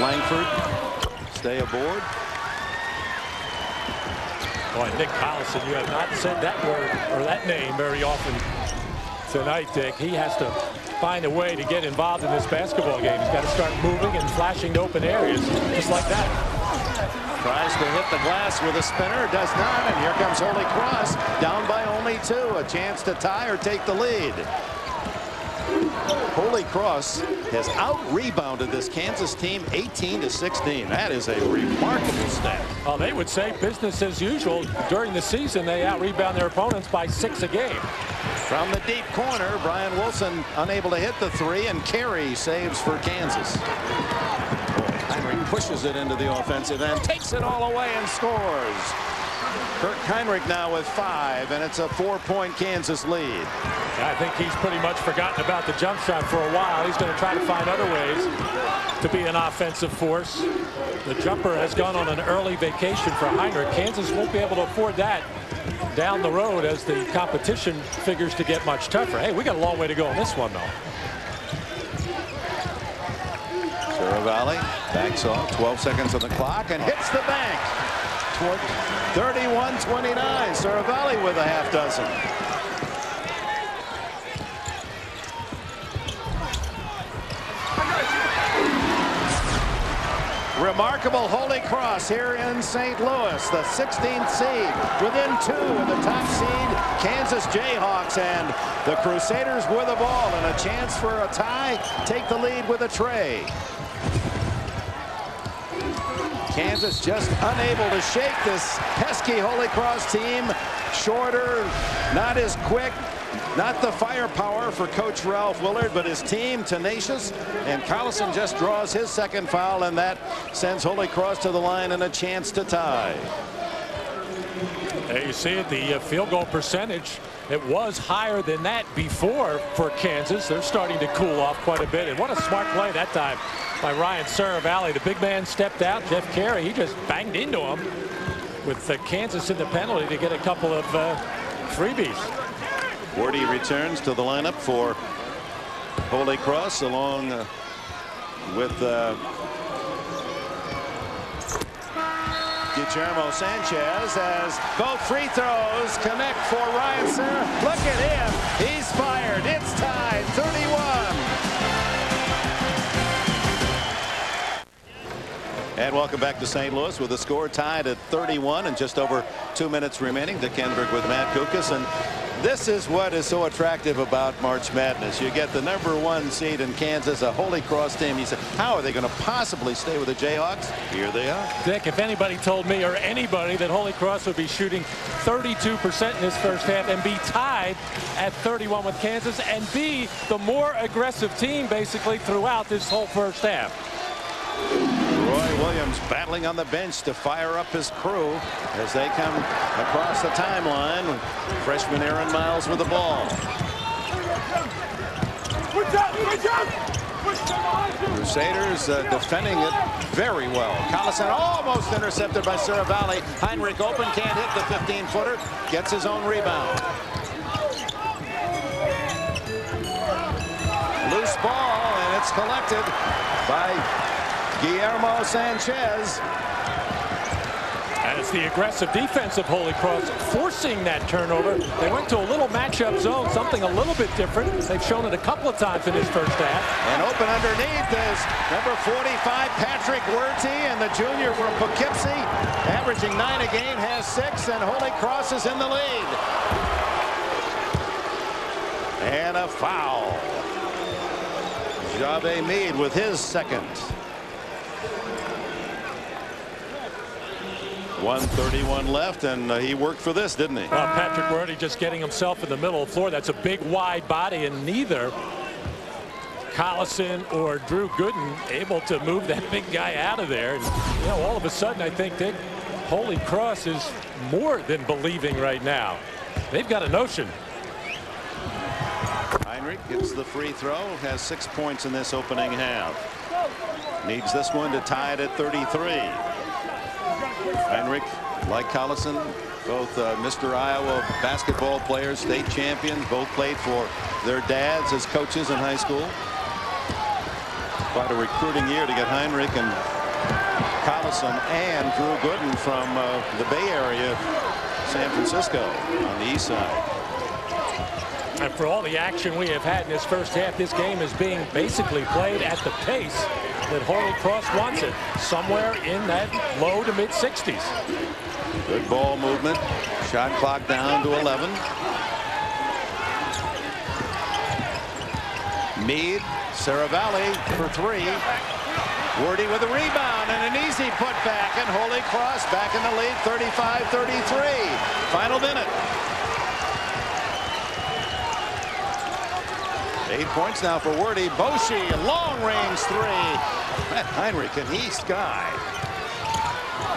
S1: Langford stay aboard.
S2: Boy, Nick Collison, you have not said that word or that name very often tonight, Dick. He has to find a way to get involved in this basketball game. He's got to start moving and flashing to open areas just like that.
S1: Tries to hit the glass with a spinner, does not, and here comes Holy Cross down by only 2. A chance to tie or take the lead. Holy Cross has out-rebounded this Kansas team 18-16. That is a remarkable stat.
S2: Well, they would say business as usual. During the season, they out-rebound their opponents by 6 a game.
S1: From the deep corner, Brian Wilson unable to hit the 3, and Carey saves for Kansas. Heinrich pushes it into the offensive end, takes it all away and scores. Kirk Heinrich now with 5, and it's a 4-point Kansas lead.
S2: I think he's pretty much forgotten about the jump shot for a while. He's going to try to find other ways to be an offensive force. The jumper has gone on an early vacation for Heinrich. Kansas won't be able to afford that down the road as the competition figures to get much tougher. Hey, we got a long way to go on this one, though.
S1: Saravalli backs off, 12 seconds on the clock, and hits the bank. 31-29. Saravalli with a half dozen. Remarkable Holy Cross here in St. Louis, the 16th seed, within 2 of the top seed Kansas Jayhawks, and the Crusaders with the ball and a chance for a tie, take the lead with a tray. Kansas just unable to shake this pesky Holy Cross team. Shorter, not as quick, not the firepower for Coach Ralph Willard, but his team tenacious. And Collison just draws his second foul, and that sends Holy Cross to the line and a chance to tie.
S2: There you see it, the field goal percentage. It was higher than that before for Kansas. They're starting to cool off quite a bit. And what a smart play that time by Ryan Saravalli. The big man stepped out. Jeff Carey, he just banged into him with Kansas in the penalty to get a couple of freebies.
S1: Wardy returns to the lineup for Holy Cross along with Guillermo Sanchez, as both free throws connect for Ryan Serra. Look at him. He's fired. It's tied 31. And welcome back to St. Louis with the score tied at 31 and just over 2 minutes remaining. Dick Enberg with Matt Kukas. And this is what is so attractive about March Madness. You get the #1 seed in Kansas, a Holy Cross team. You said, how are they going to possibly stay with the Jayhawks? Here they are.
S2: Dick, if anybody told me or anybody that Holy Cross would be shooting 32% in this first half and be tied at 31 with Kansas and be the more aggressive team basically throughout this whole first half.
S1: Roy Williams battling on the bench to fire up his crew as they come across the timeline. Freshman Aaron Miles with the ball. Crusaders defending it very well. Collison almost intercepted by Saravalli. Heinrich open, can't hit the 15-footer. Gets his own rebound. Loose ball, and it's collected by Guillermo Sanchez.
S2: And it's the aggressive defense of Holy Cross forcing that turnover. They went to a little matchup zone, something a little bit different. They've shown it a couple of times in this first half.
S1: And open underneath is number 45, Patrick Werty, and the junior from Poughkeepsie, averaging 9 a game, has 6, and Holy Cross is in the lead. And a foul. Jave Meade with his second. 1:31 left, and he worked for this, didn't he?
S2: Well, Patrick Werty just getting himself in the middle of the floor. That's a big wide body, and neither Collison or Drew Gooden able to move that big guy out of there. And, you know, all of a sudden, I think that Holy Cross is more than believing right now. They've got a notion.
S1: Heinrich gets the free throw, has 6 points in this opening half. Needs this one to tie it at 33. Heinrich, like Collison, both Mr. Iowa basketball players, state champions, both played for their dads as coaches in high school. Quite a recruiting year to get Heinrich and Collison and Drew Gooden from the Bay Area, San Francisco on the east side.
S2: And for all the action we have had in this first half, this game is being basically played at the pace that Holy Cross wants it, somewhere in that low to mid 60s.
S1: Good ball movement. Shot clock down to 11. Meade, Saravalli for three. Wordy with a rebound and an easy putback, and Holy Cross back in the lead, 35-33. Final minute. 8 points now for Wordy. Boshi, long range three. That Heinrich, an East guy.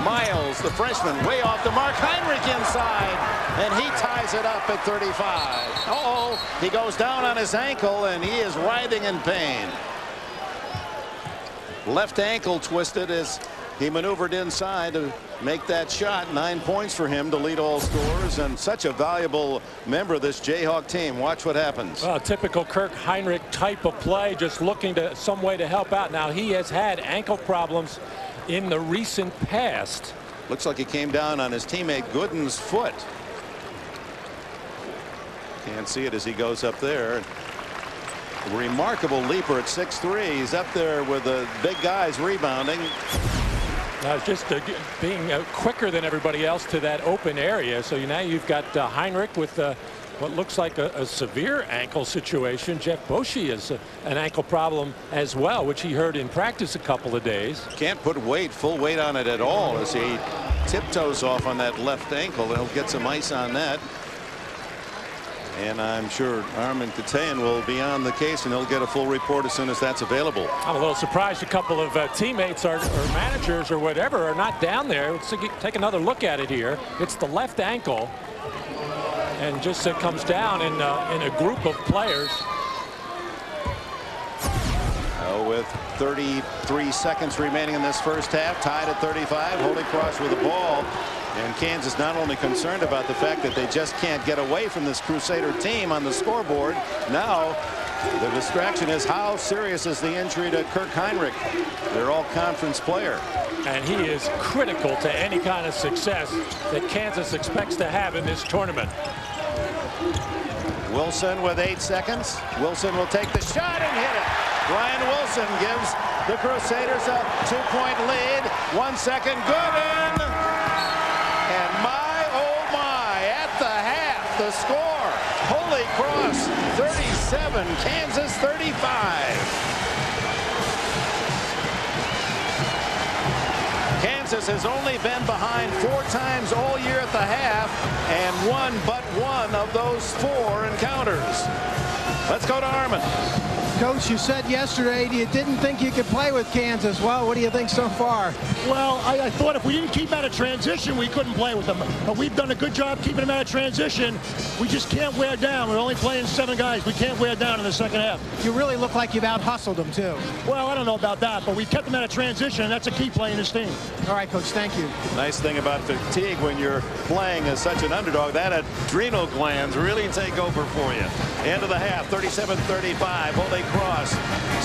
S1: Miles, the freshman, way off the mark. Heinrich inside, and he ties it up at 35. Uh-oh, he goes down on his ankle, and he is writhing in pain. Left ankle twisted as he maneuvered inside to make that shot. 9 points for him to lead all scorers, and such a valuable member of this Jayhawk team. Watch what happens.
S2: Well, typical Kirk Heinrich type of play, just looking to some way to help out. Now, he has had ankle problems in the recent past.
S1: Looks like he came down on his teammate Gooden's foot. Can't see it as he goes up there. Remarkable leaper at 6'3". He's up there with the big guys rebounding.
S2: Just being quicker than everybody else to that open area. So now you've got Heinrich with what looks like a severe ankle situation. Jeff Boshi has an ankle problem as well, which he heard in practice a couple of days.
S1: Can't put full weight on it at all as he tiptoes off on that left ankle. He'll get some ice on that. And I'm sure Armin Katayan will be on the case, and he'll get a full report as soon as that's available.
S2: I'm a little surprised a couple of teammates or managers or whatever are not down there. Let's take another look at it here. It's the left ankle, and just comes down in a group of players.
S1: With 33 seconds remaining in this first half, tied at 35. Holy Cross with the ball. And Kansas not only concerned about the fact that they just can't get away from this Crusader team on the scoreboard. Now the distraction is how serious is the injury to Kirk Heinrich, their all-conference player.
S2: And he is critical to any kind of success that Kansas expects to have in this tournament.
S1: Wilson with 8 seconds. Wilson will take the shot and hit it. Ryan Wilson gives the Crusaders a 2-point lead. 1 second, Gooden. And my, oh my, at the half, the score. Holy Cross 37, Kansas 35. Kansas has only been behind 4 times all year at the half and won but one of those 4 encounters. Let's go to Armin.
S3: Coach, you said yesterday you didn't think you could play with Kansas. Well, what do you think so far?
S5: Well, I thought if we didn't keep out of transition, we couldn't play with them. But we've done a good job keeping them out of transition. We just can't wear down. We're only playing 7 guys. We can't wear down in the second half.
S3: You really look like you've out-hustled them, too.
S5: Well, I don't know about that, but we kept them out of transition, and that's a key play in this team.
S3: All right, Coach, thank you.
S1: Nice thing about fatigue when you're playing as such an underdog, that adrenal glands really take over for you. End of the half, 37-35, Holy Cross.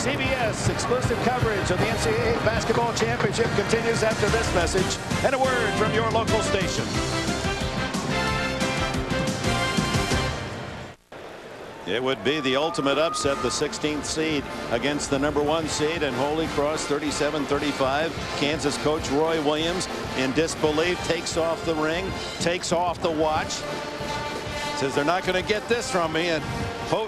S1: CBS exclusive coverage of the NCAA Basketball Championship continues after this message and a word from your local station. It would be the ultimate upset, the 16th seed against the #1 seed, and Holy Cross 37-35. Kansas coach Roy Williams in disbelief takes off the ring, takes off the watch, says they're not going to get this from me, and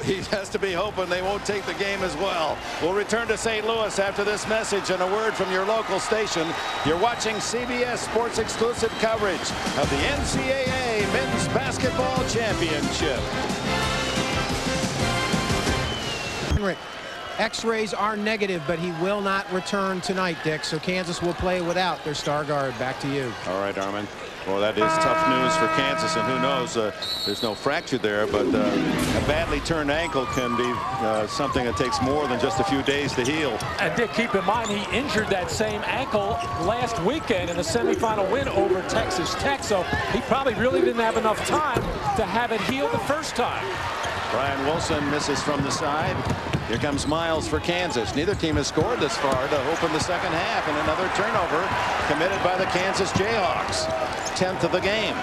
S1: he has to be hoping they won't take the game as well. We'll return to St. Louis after this message and a word from your local station. You're watching CBS Sports exclusive coverage of the NCAA Men's Basketball Championship.
S3: X-rays are negative, but he will not return tonight, Dick. So Kansas will play without their star guard. Back to you.
S1: All right, Armin. Well, that is tough news for Kansas, and who knows, there's no fracture there, but a badly turned ankle can be something that takes more than just a few days to heal.
S2: And Dick, keep in mind, he injured that same ankle last weekend in the semifinal win over Texas Tech, so he probably really didn't have enough time to have it heal the first time.
S1: Brian Wilson misses from the side. Here comes Miles for Kansas. Neither team has scored this far to open the second half, and another turnover committed by the Kansas Jayhawks. 10th of the game.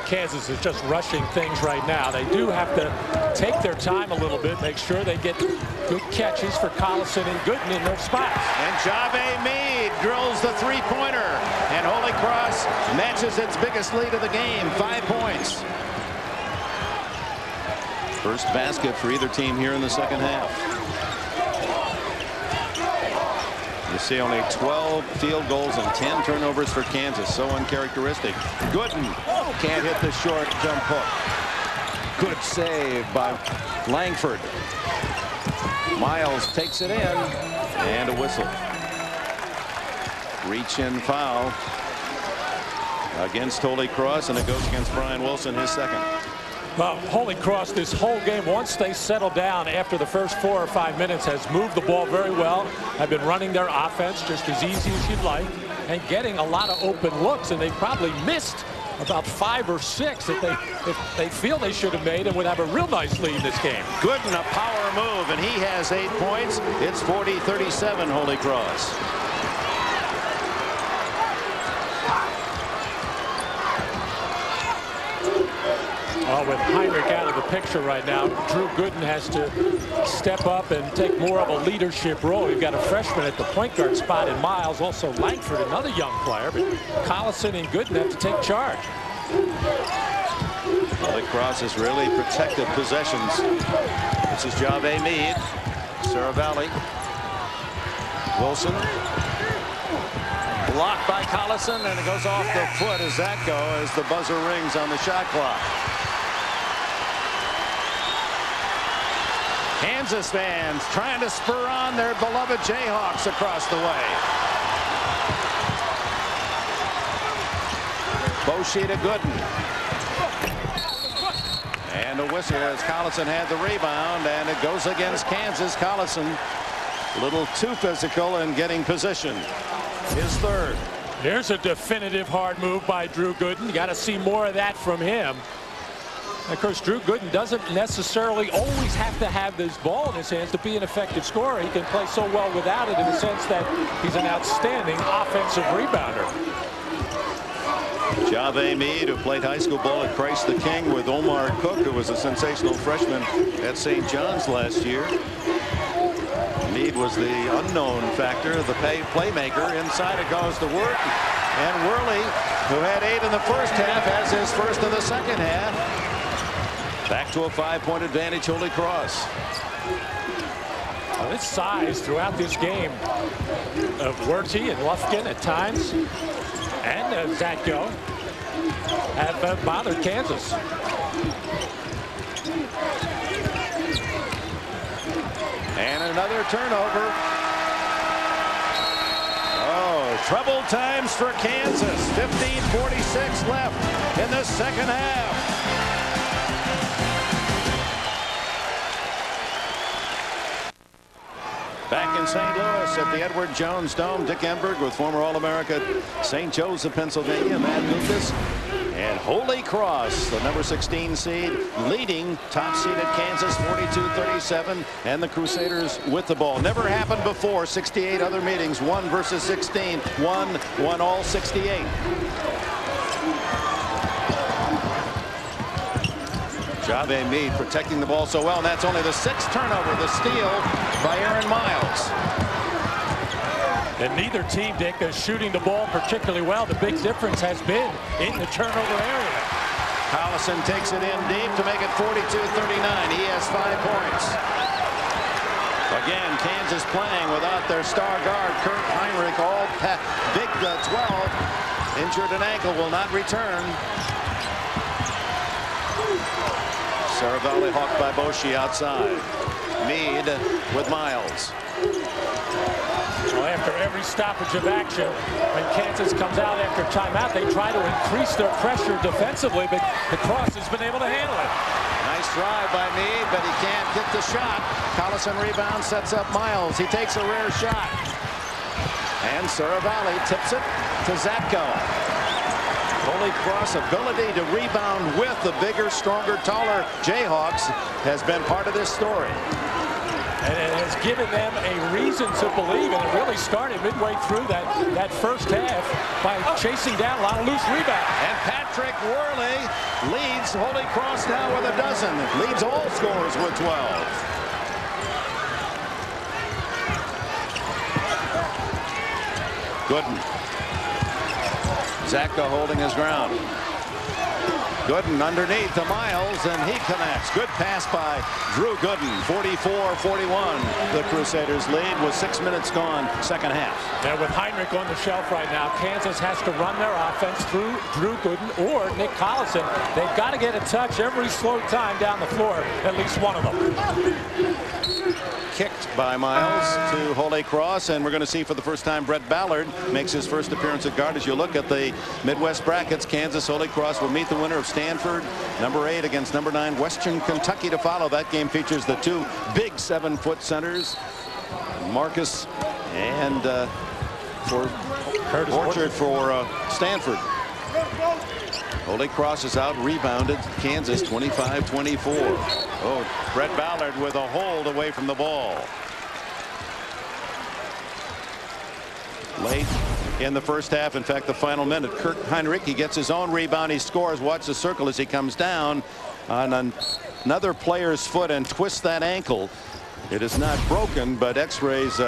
S2: Kansas is just rushing things right now. They do have to take their time a little bit, make sure they get good catches for Collison and Gooden in their spots.
S1: And Jave Meade drills the three-pointer, and Holy Cross matches its biggest lead of the game, 5 points. First basket for either team here in the second half. You see only 12 field goals and 10 turnovers for Kansas. So uncharacteristic. Gooden can't hit the short jump hook. Good save by Langford. Miles takes it in, and a whistle. Reach-in foul against Holy Cross, and it goes against Brian Wilson, his second.
S2: Well, Holy Cross this whole game, once they settle down after the first 4 or 5 minutes, has moved the ball very well, have been running their offense just as easy as you'd like, and getting a lot of open looks, and they've probably missed about 5 or 6 that they feel they should have made and would have a real nice lead in this game.
S1: Gooden, a power move, and he has 8 points. It's 40-37 Holy Cross.
S2: With Heinrich out of the picture right now, Drew Gooden has to step up and take more of a leadership role. You've got a freshman at the point guard spot in Miles, also Langford, another young player, but Collison and Gooden have to take charge.
S1: Holy Cross has really protected possessions. This is Jave Meade, Saravalli, Wilson. Blocked by Collison, and it goes off the foot as that goes as the buzzer rings on the shot clock. Kansas fans trying to spur on their beloved Jayhawks across the way. Boshi to Gooden. And a whistle as Collison had the rebound, and it goes against Kansas. Collison a little too physical and getting position. His third.
S2: Here's a definitive hard move by Drew Gooden. You got to see more of that from him. Of course, Drew Gooden doesn't necessarily always have to have this ball in his hands to be an effective scorer. He can play so well without it in the sense that he's an outstanding offensive rebounder.
S1: Jave Meade, who played high school ball at Christ the King with Omar Cook, who was a sensational freshman at St. John's last year. Meade was the unknown factor, the playmaker. Inside it goes to work. And Worley, who had 8 in the first half, has his first in the second half. Back to a 5-point advantage, Holy Cross.
S2: Well, this size throughout this game of Werty and Lufkin at times and Zatko have bothered Kansas.
S1: And another turnover. Oh, trouble times for Kansas. 15:46 left in the second half. Back in St. Louis at the Edward Jones Dome, Dick Enberg with former All-America St. Joseph, Pennsylvania, Matt Lucas. And Holy Cross, the number 16 seed, leading top-seeded Kansas 42-37, and the Crusaders with the ball. Never happened before. 68 other meetings, 1 versus 16. 1 won all 68. Jave Meade protecting the ball so well, and that's only the 6th turnover. The steal by Aaron Miles.
S2: And neither team, Dick, is shooting the ball particularly well. The big difference has been in the turnover area.
S1: Collison takes it in deep to make it 42-39. He has 5 points. Again, Kansas playing without their star guard, Kurt Heinrich, all big 12. Injured an ankle, will not return. Saravalli hawked by Boshi outside. Meade with Miles.
S2: Well, after every stoppage of action, when Kansas comes out after timeout, they try to increase their pressure defensively, but the Cross has been able to handle it.
S1: Nice drive by Meade, but he can't get the shot. Collison rebound, sets up Miles. He takes a rare shot. And Saravalli tips it to Zatko. Holy Cross ability to rebound with the bigger, stronger, taller Jayhawks has been part of this story.
S2: And it has given them a reason to believe, and it really started midway through that first half by chasing down a lot of loose rebounds.
S1: And Patrick Worley leads Holy Cross now with a dozen. Leads all scorers with 12. Gooden. Zatko holding his ground. Gooden underneath to Miles, and he connects. Good pass by Drew Gooden. 44-41. The Crusaders lead with 6 minutes gone, second half.
S2: And with Heinrich on the shelf right now, Kansas has to run their offense through Drew Gooden or Nick Collison. They've got to get a touch every slow time down the floor, at least one of them.
S1: Kicked by Miles to Holy Cross, and we're going to see for the first time Brett Ballard makes his first appearance at guard. As you look at the Midwest brackets, Kansas Holy Cross will meet the winner of Stanford, number 8, against number 9 Western Kentucky to follow. That game features the two big 7-foot centers, Marcus and Orchard for Stanford. Holy Cross is out rebounded. Kansas 25-24. Oh, Brett Ballard with a hold away from the ball. Late in the first half, in fact, the final minute, Kirk Heinrich, he gets his own rebound. He scores. Watch the circle as he comes down on another player's foot and twists that ankle. It is not broken, but x-rays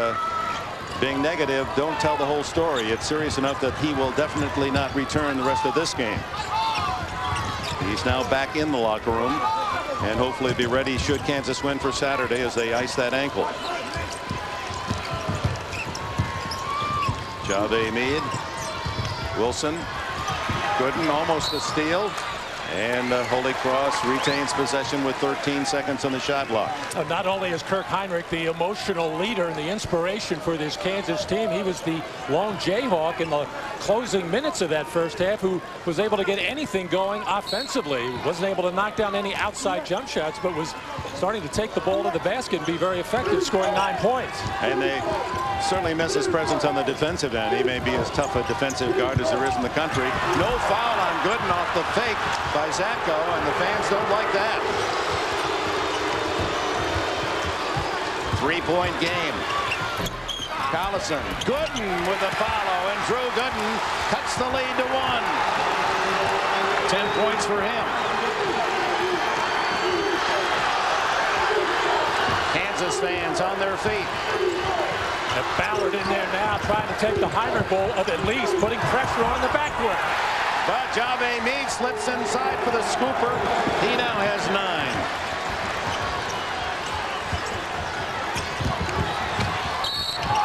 S1: being negative don't tell the whole story. It's serious enough that he will definitely not return the rest of this game. He's now back in the locker room and hopefully be ready should Kansas win for Saturday as they ice that ankle. Jave Meade, Wilson, Gooden, almost a steal. And Holy Cross retains possession with 13 seconds on the shot clock.
S2: Not only is Kirk Heinrich the emotional leader and the inspiration for this Kansas team, he was the lone Jayhawk in the closing minutes of that first half who was able to get anything going offensively. Wasn't able to knock down any outside jump shots, but was starting to take the ball to the basket and be very effective, scoring 9 points.
S1: And they certainly miss his presence on the defensive end. He may be as tough a defensive guard as there is in the country. No foul on Gooden off the fake by Zatko, and the fans don't like that. 3-point game. Collison, Gooden with the follow, and Drew Gooden cuts the lead to 1. 10 points for him. Kansas fans on their feet.
S2: And Ballard in there now trying to take the Heinrich ball of at least putting pressure on the backcourt.
S1: But Jave Meade slips inside for the scooper. He now has 9.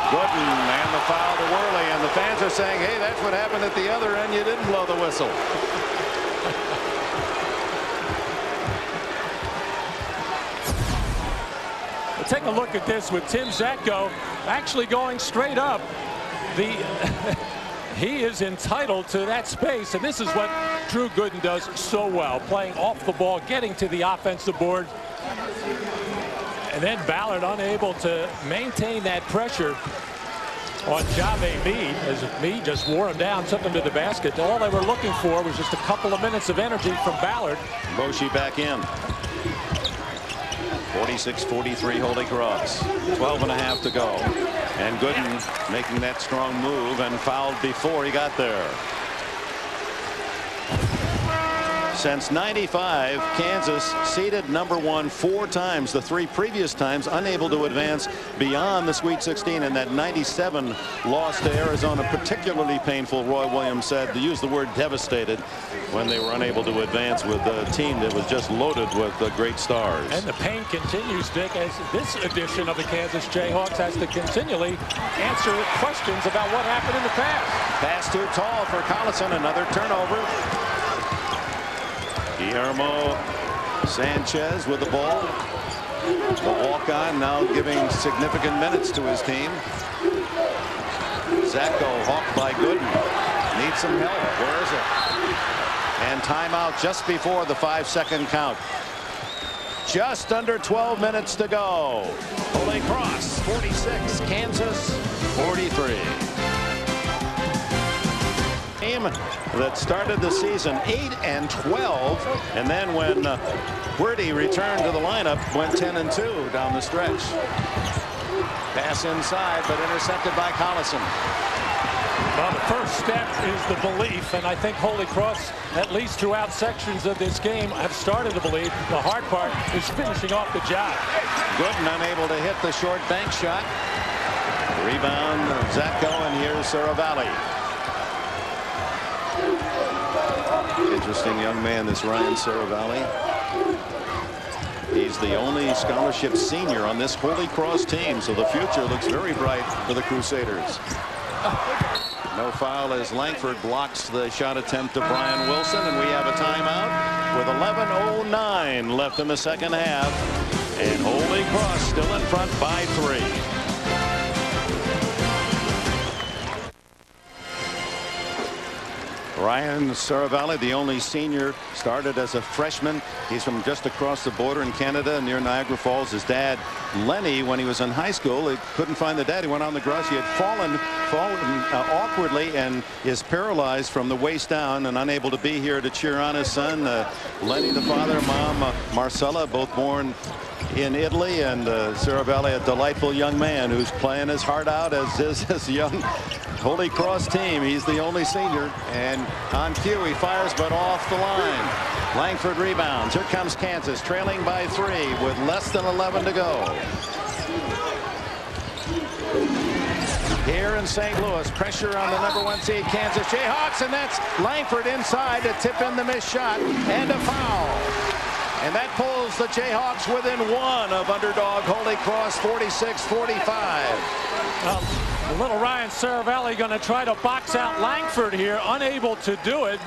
S1: Gooden and the foul to Worley, and the fans are saying, hey, that's what happened at the other end. You didn't blow the whistle.
S2: Take a look at this with Tim Zatko actually going straight up. He is entitled to that space, and this is what Drew Gooden does so well, playing off the ball, getting to the offensive board. And then Ballard unable to maintain that pressure on Jave Meade as Meade just wore him down, took him to the basket. All they were looking for was just a couple of minutes of energy from Ballard.
S1: Boshi back in. 46-43 Holy Cross. 12.5 to go. And Gooden making that strong move and fouled before he got there. Since '95, Kansas seeded number 1 4 times. The 3 previous times unable to advance beyond the Sweet 16. And that '97 loss to Arizona, particularly painful, Roy Williams said, to use the word devastated, when they were unable to advance with a team that was just loaded with great stars.
S2: And the pain continues, Dick, as this edition of the Kansas Jayhawks has to continually answer questions about what happened in the past.
S1: Pass too tall for Collison. Another turnover. Guillermo Sanchez with the ball. The walk-on now giving significant minutes to his team. Zacko hawked by Gooden. Needs some help. Where is it? And timeout just before the 5-second count. Just under 12 minutes to go. Holy Cross 46, Kansas 43. Game that started the season 8-12, and then when Wordy returned to the lineup, went 10-2 down the stretch. Pass inside, but intercepted by Collison.
S2: Well, the first step is the belief, and I think Holy Cross, at least throughout sections of this game, have started to believe. The hard part is finishing off the job.
S1: Gooden unable to hit the short bank shot. Rebound, Zacko, and here's Saravalli. Interesting young man, this Ryan Saravalli. He's the only scholarship senior on this Holy Cross team, so the future looks very bright for the Crusaders. No foul as Langford blocks the shot attempt of Brian Wilson, and we have a timeout with 11:09 left in the second half, and Holy Cross still in front by 3. Ryan Saravalli, the only senior, started as a freshman. He's from just across the border in Canada near Niagara Falls. His dad, Lenny, when he was in high school, he couldn't find the dad. He went on the grass. He had fallen awkwardly and is paralyzed from the waist down and unable to be here to cheer on his son. Lenny, the father, mom, Marcella, both born in Italy, and Saravalli, a delightful young man who's playing his heart out, as is his young Holy Cross team. He's the only senior, and on cue he fires, but off the line. Langford rebounds. Here comes Kansas, trailing by 3 with less than 11 to go. Here in St. Louis, pressure on the #1 seed Kansas Jayhawks, and that's Langford inside to tip in the missed shot, and a foul. And that pulls the Jayhawks within 1 of underdog Holy Cross 46-45.
S2: The little Ryan Saravalli going to try to box out Langford here, unable to do it.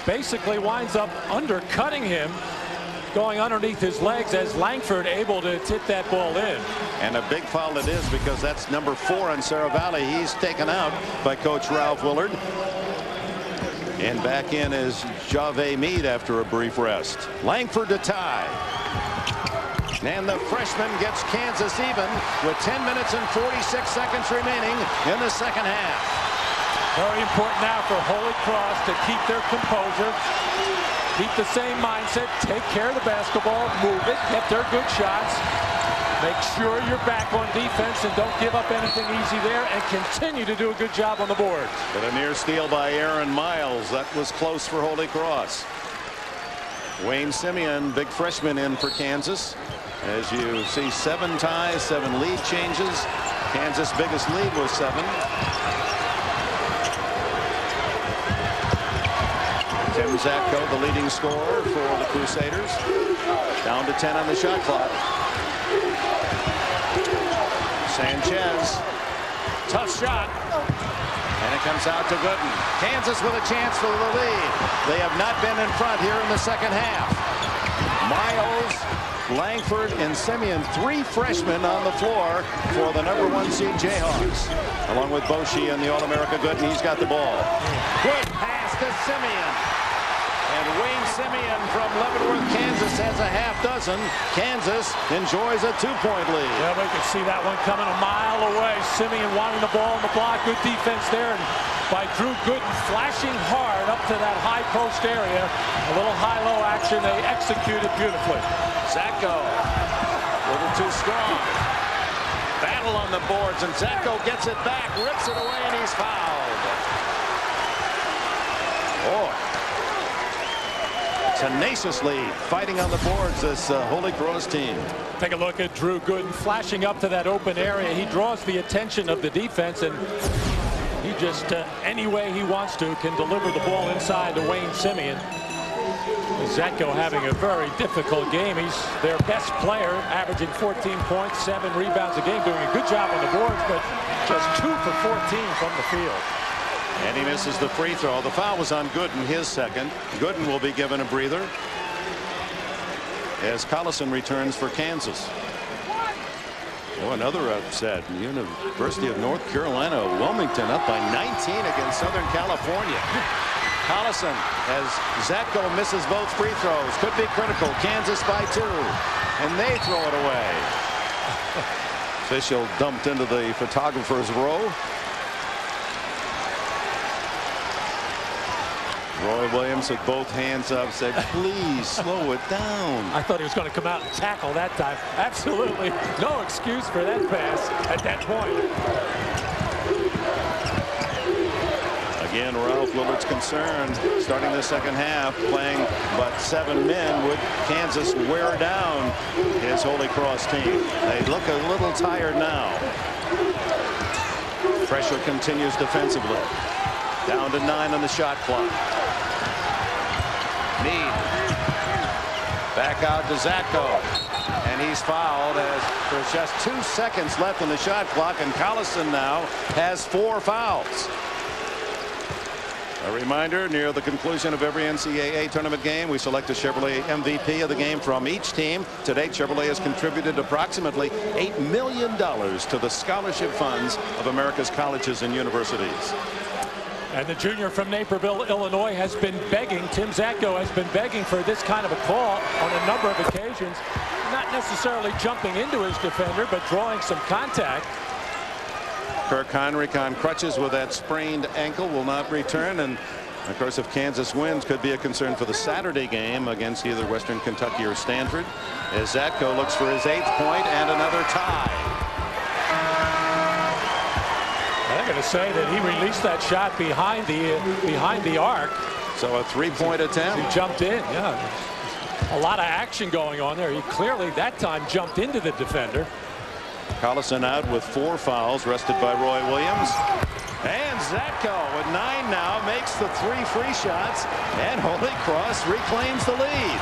S2: Basically winds up undercutting him, going underneath his legs as Langford able to tip that ball in.
S1: And a big foul it is, because that's number 4 on Saravalli. He's taken out by Coach Ralph Willard. And back in is Jave Mead after a brief rest. Langford to tie. And the freshman gets Kansas even with 10 minutes and 46 seconds remaining in the second half.
S2: Very important now for Holy Cross to keep their composure, keep the same mindset, take care of the basketball, move it, get their good shots, make sure you're back on defense and don't give up anything easy there, and continue to do a good job on the board.
S1: But a near steal by Aaron Miles. That was close for Holy Cross. Wayne Simeon, big freshman, in for Kansas. As you see, 7 ties, 7 lead changes. Kansas' biggest lead was 7. Tim Zacko, the leading scorer for the Crusaders. Down to 10 on the shot clock. Sanchez, tough shot, and it comes out to Gooden. Kansas with a chance for the lead. They have not been in front here in the second half. Miles, Langford, and Simeon, 3 freshmen on the floor for the #1 seed Jayhawks, along with Boshi and the All-America Gooden. He's got the ball. Good pass to Simeon. And Wayne Simeon from Leavenworth, Kansas, has a half dozen. Kansas enjoys a 2-point lead.
S2: Yeah, we can see that one coming a mile away. Simeon wanting the ball on the block. Good defense there, and by Drew Gooden, flashing hard up to that high post area. A little high-low action. They executed beautifully.
S1: Zacko, a little too strong. Battle on the boards, and Zacko gets it back, rips it away, and he's fouled. Boy. Tenaciously fighting on the boards, this Holy Cross team.
S2: Take a look at Drew Gooden flashing up to that open area. He draws the attention of the defense, and he just, any way he wants to, can deliver the ball inside to Wayne Simeon. Zacko having a very difficult game. He's their best player, averaging 14 points, 7 rebounds a game, doing a good job on the boards, but just 2 for 14 from the field.
S1: And he misses the free throw. The foul was on Gooden, his second. Gooden will be given a breather as Collison returns for Kansas. Oh, another upset. University of North Carolina, Wilmington up by 19 against Southern California. Collison, as Zatko misses both free throws, could be critical. Kansas by 2, and they throw it away. Official dumped into the photographer's row. Roy Williams with both hands up said, please slow it down.
S2: I thought he was going to come out and tackle that time. Absolutely no excuse for that pass at that point.
S1: Again, Ralph Lillard's concerned starting the second half, playing but 7 men. Would Kansas wear down his Holy Cross team? They look a little tired now. Pressure continues defensively. Down to 9 on the shot clock. Meade back out to Zatko, and he's fouled as there's just 2 seconds left on the shot clock, and Collison now has 4 fouls. A reminder, near the conclusion of every NCAA tournament game, we select a Chevrolet MVP of the game from each team. To date, Chevrolet has contributed approximately $8 million to the scholarship funds of America's colleges and universities.
S2: And the junior from Naperville, Illinois, has been begging. Tim Zatko has been begging for this kind of a call on a number of occasions. Not necessarily jumping into his defender, but drawing some contact.
S1: Kirk Heinrich on crutches with that sprained ankle, will not return. And of course, if Kansas wins, could be a concern for the Saturday game against either Western Kentucky or Stanford, as Zatko looks for his 8th point and another tie.
S2: I'm going to say that he released that shot behind the arc.
S1: So a 3-point attempt.
S2: He jumped in. Yeah, a lot of action going on there. He clearly that time jumped into the defender.
S1: Collison out with 4 fouls, rested by Roy Williams. And Zatko with 9 now makes the 3 free shots, and Holy Cross reclaims the lead.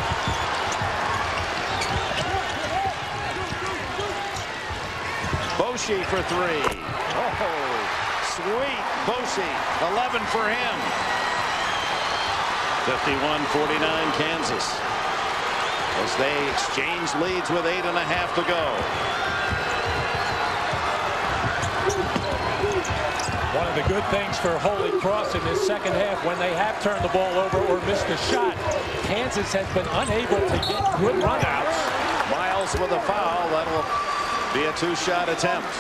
S1: Boshi for 3. Oh, sweet Boshi, 11 for him. 51-49 Kansas, as they exchange leads with 8.5 to go.
S2: One of the good things for Holy Cross in this second half, when they have turned the ball over or missed a shot, Kansas has been unable to get good runouts.
S1: Miles with a foul. That'll be a 2-shot attempt.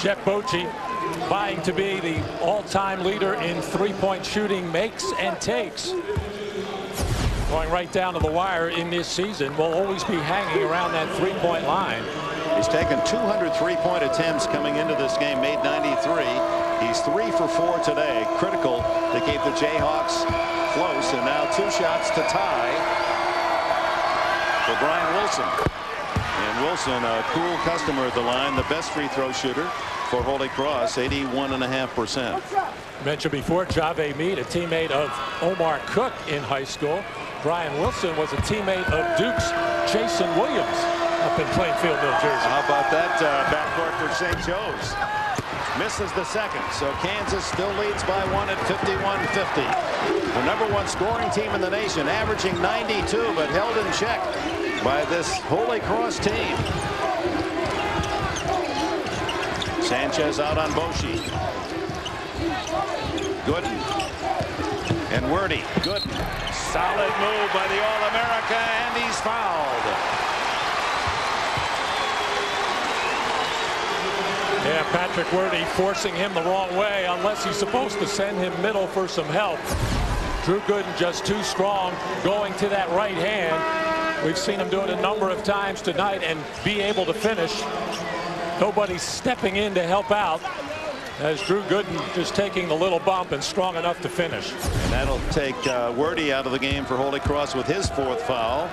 S2: Jeff Bochi vying to be the all-time leader in 3-point shooting makes and takes. Going right down to the wire in this season, will always be hanging around that 3-point line.
S1: He's taken 200 3-point attempts coming into this game, made 93. He's 3 for 4 today. Critical to keep the Jayhawks close, and now 2 shots to tie for Brian Wilson. And Wilson, a cool customer at the line, the best free throw shooter for Holy Cross, 81.5%.
S2: Mentioned before, Jave Meade, a teammate of Omar Cook in high school. Brian Wilson was a teammate of Duke's Jason Williams up in Plainfield, New Jersey.
S1: How about that backcourt for St. Joe's? Misses the second, so Kansas still leads by 1 at 51-50. The #1 scoring team in the nation, averaging 92, but held in check by this Holy Cross team. Sanchez out on Boshi. Gooden and Wordy. Gooden, solid move by the All-America, and he's fouled.
S2: Yeah, Patrick Wordy forcing him the wrong way, unless he's supposed to send him middle for some help. Drew Gooden just too strong, going to that right hand. We've seen him do it a number of times tonight and be able to finish. Nobody stepping in to help out, as Drew Gooden just taking the little bump and strong enough to finish.
S1: And that'll take Wordy out of the game for Holy Cross with his 4th foul.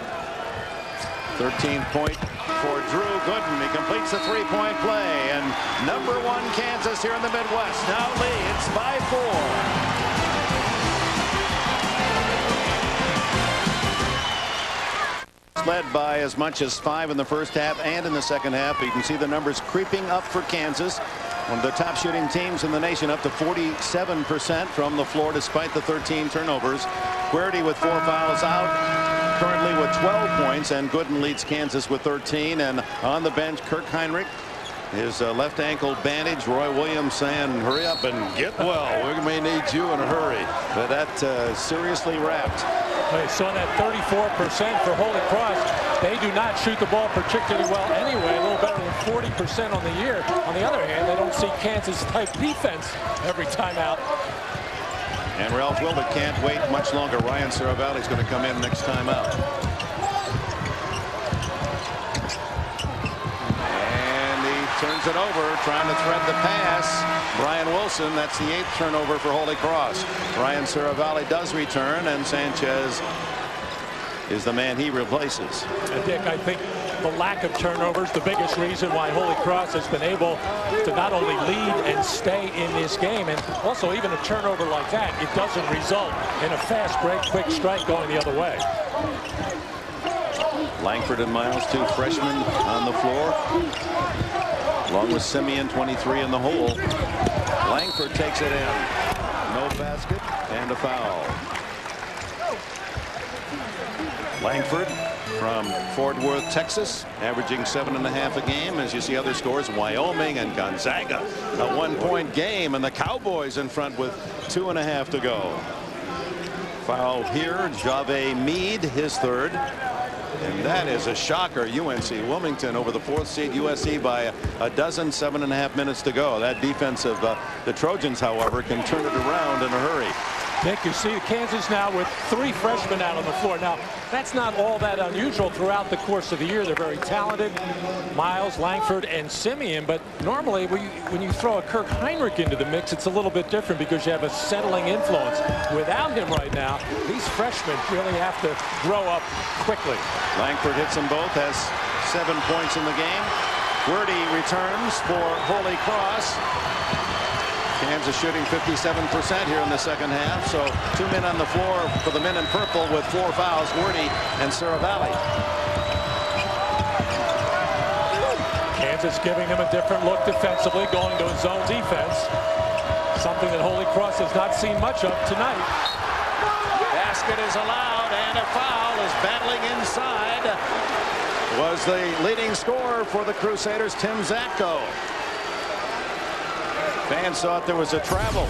S1: 13th point for Drew Gooden. He completes the 3-point play, and #1 Kansas here in the Midwest now leads by 4. Led by as much as 5 in the first half and in the second half. You can see the numbers creeping up for Kansas. One of the top shooting teams in the nation, up to 47% from the floor despite the 13 turnovers. Querty with 4 fouls out. currently with 12 points, and Gooden leads Kansas with 13. And on the bench, Kirk Heinrich, his left ankle bandage. Roy Williams saying, hurry up and get well. We may need you in a hurry. But that seriously wrapped.
S2: They saw that 34% for Holy Cross. They do not shoot the ball particularly well anyway, a little better than 40% on the year. On the other hand, they don't see Kansas-type defense every time out.
S1: And Ralph Wilder can't wait much longer. Ryan Saravalli is going to come in next time out. And he turns it over, trying to thread the pass. Brian Wilson, that's the 8th turnover for Holy Cross. Ryan Saravalli does return, and Sanchez is the man he replaces.
S2: And Dick, I think the lack of turnovers, the biggest reason why Holy Cross has been able to not only lead and stay in this game, and also even a turnover like that, it doesn't result in a fast break, quick strike going the other way.
S1: Langford and Miles, 2 freshmen on the floor, along with Simeon, 23 in the hole. Langford takes it in. No basket and a foul. Langford from Fort Worth, Texas, averaging 7.5 a game. As you see other scores, Wyoming and Gonzaga, a 1-point game, and the Cowboys in front with 2.5 to go. Foul here, Jave Meade, his 3rd. And that is a shocker. UNC Wilmington over the 4th seed USC by a dozen, 7.5 minutes to go. That defense of the Trojans, however, can turn it around in a hurry.
S2: Nick, you see Kansas now with 3 freshmen out on the floor. Now, that's not all that unusual throughout the course of the year. They're very talented, Miles, Langford, and Simeon. But normally, when you throw a Kirk Heinrich into the mix, it's a little bit different because you have a settling influence. Without him right now, these freshmen really have to grow up quickly.
S1: Langford hits them both, has 7 points in the game. Werde returns for Holy Cross. Kansas shooting 57% here in the second half. So 2 men on the floor for the men in purple with 4 fouls, Werde and Saravalli.
S2: Kansas giving them a different look defensively, going to a zone defense. Something that Holy Cross has not seen much of tonight.
S1: Basket is allowed, and a foul is battling inside. Was the leading scorer for the Crusaders, Tim Zatko. Fans thought there was a travel.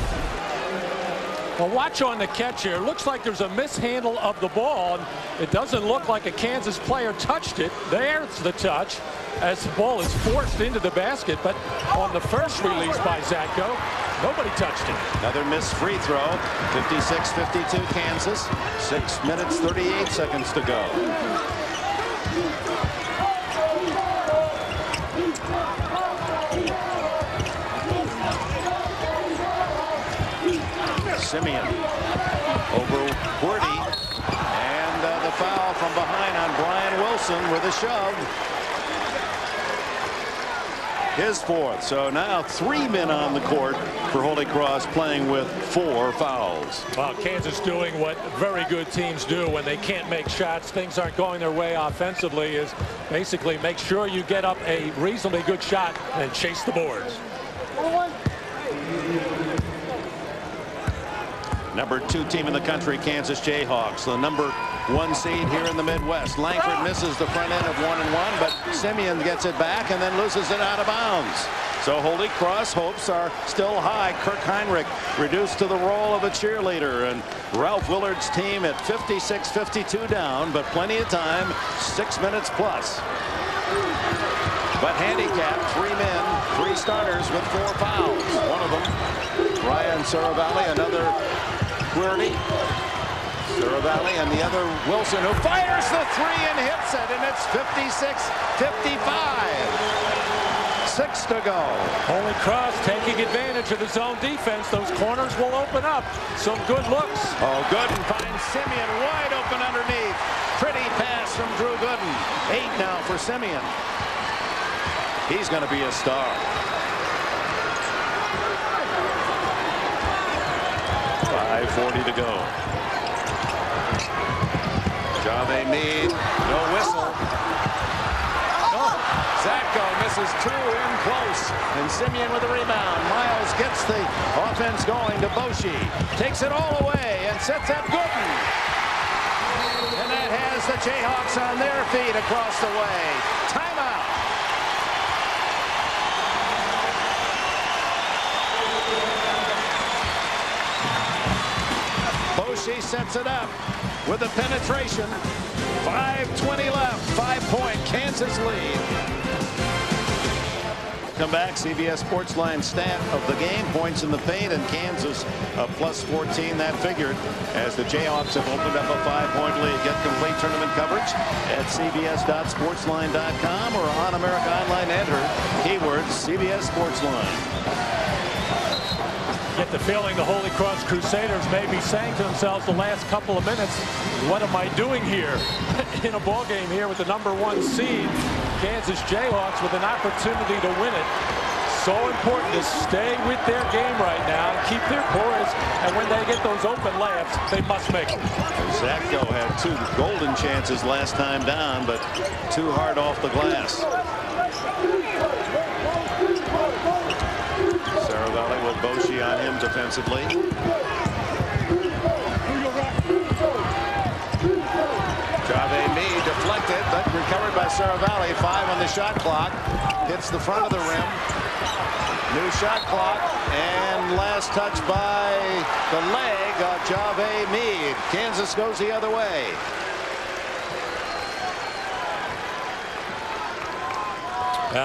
S2: Well, watch on the catch here. Looks like there's a mishandle of the ball. And it doesn't look like a Kansas player touched it. There's the touch as the ball is forced into the basket. But on the first release by Zatko, nobody touched it.
S1: Another missed free throw. 56-52 Kansas. 6 minutes, 38 seconds to go. Simeon over Werde, and the foul from behind on Brian Wilson with a shove. His 4th. So now 3 men on the court for Holy Cross, playing with 4 fouls.
S2: Well, Kansas doing what very good teams do when they can't make shots, things aren't going their way offensively, is basically make sure you get up a reasonably good shot and chase the boards.
S1: Number 2 team in the country, Kansas Jayhawks, the number 1 seed here in the Midwest. Langford misses the front end of 1-1, but Simeon gets it back and then loses it out of bounds. So Holy Cross hopes are still high. Kirk Heinrich reduced to the role of a cheerleader, and Ralph Willard's team at 56-52 down, but plenty of time, 6 minutes plus. But handicapped, 3 men, 3 starters with 4 fouls. One of them, Ryan Saravalli, another Werde, Saravalli, and the other Wilson, who fires the 3 and hits it, and it's 56-55. 6 to go.
S2: Holy Cross taking advantage of the zone defense. Those corners will open up. Some good looks.
S1: Oh, Gooden finds Simeon wide open underneath. Pretty pass from Drew Gooden. 8 now for Simeon. He's going to be a star. 5:40 to go. Jave Meade, no whistle. Oh, Zatko misses 2 in close, and Simeon with a rebound. Miles gets the offense going to Boshi, takes it all away and sets up Gooden. And that has Here's the Jayhawks on their feet across the way. Timeout. Boshi sets it up with the penetration. 5:20 left. 5-point Kansas lead. Come back. CBS Sportsline stat of the game: points in the paint, and Kansas a +14. That figured as the Jayhawks have opened up a 5-point lead. Get complete tournament coverage at cbs.sportsline.com or on America Online. Enter keyword CBS Sportsline.
S2: Get the feeling the Holy Cross Crusaders may be saying to themselves the last couple of minutes, what am I doing here in a ball game here with the #1 seed Kansas Jayhawks with an opportunity to win it. So important to stay with their game right now and keep their poise, and when they get those open layups, they must make them.
S1: Zacko had 2 golden chances last time down, but too hard off the glass. Saravalli with Boshi on him defensively. Jave Meade deflected, but recovered by Saravalli. 5 on the shot clock. Hits the front of the rim. New shot clock, and last touch by the leg of Jave Meade. Kansas goes the other way.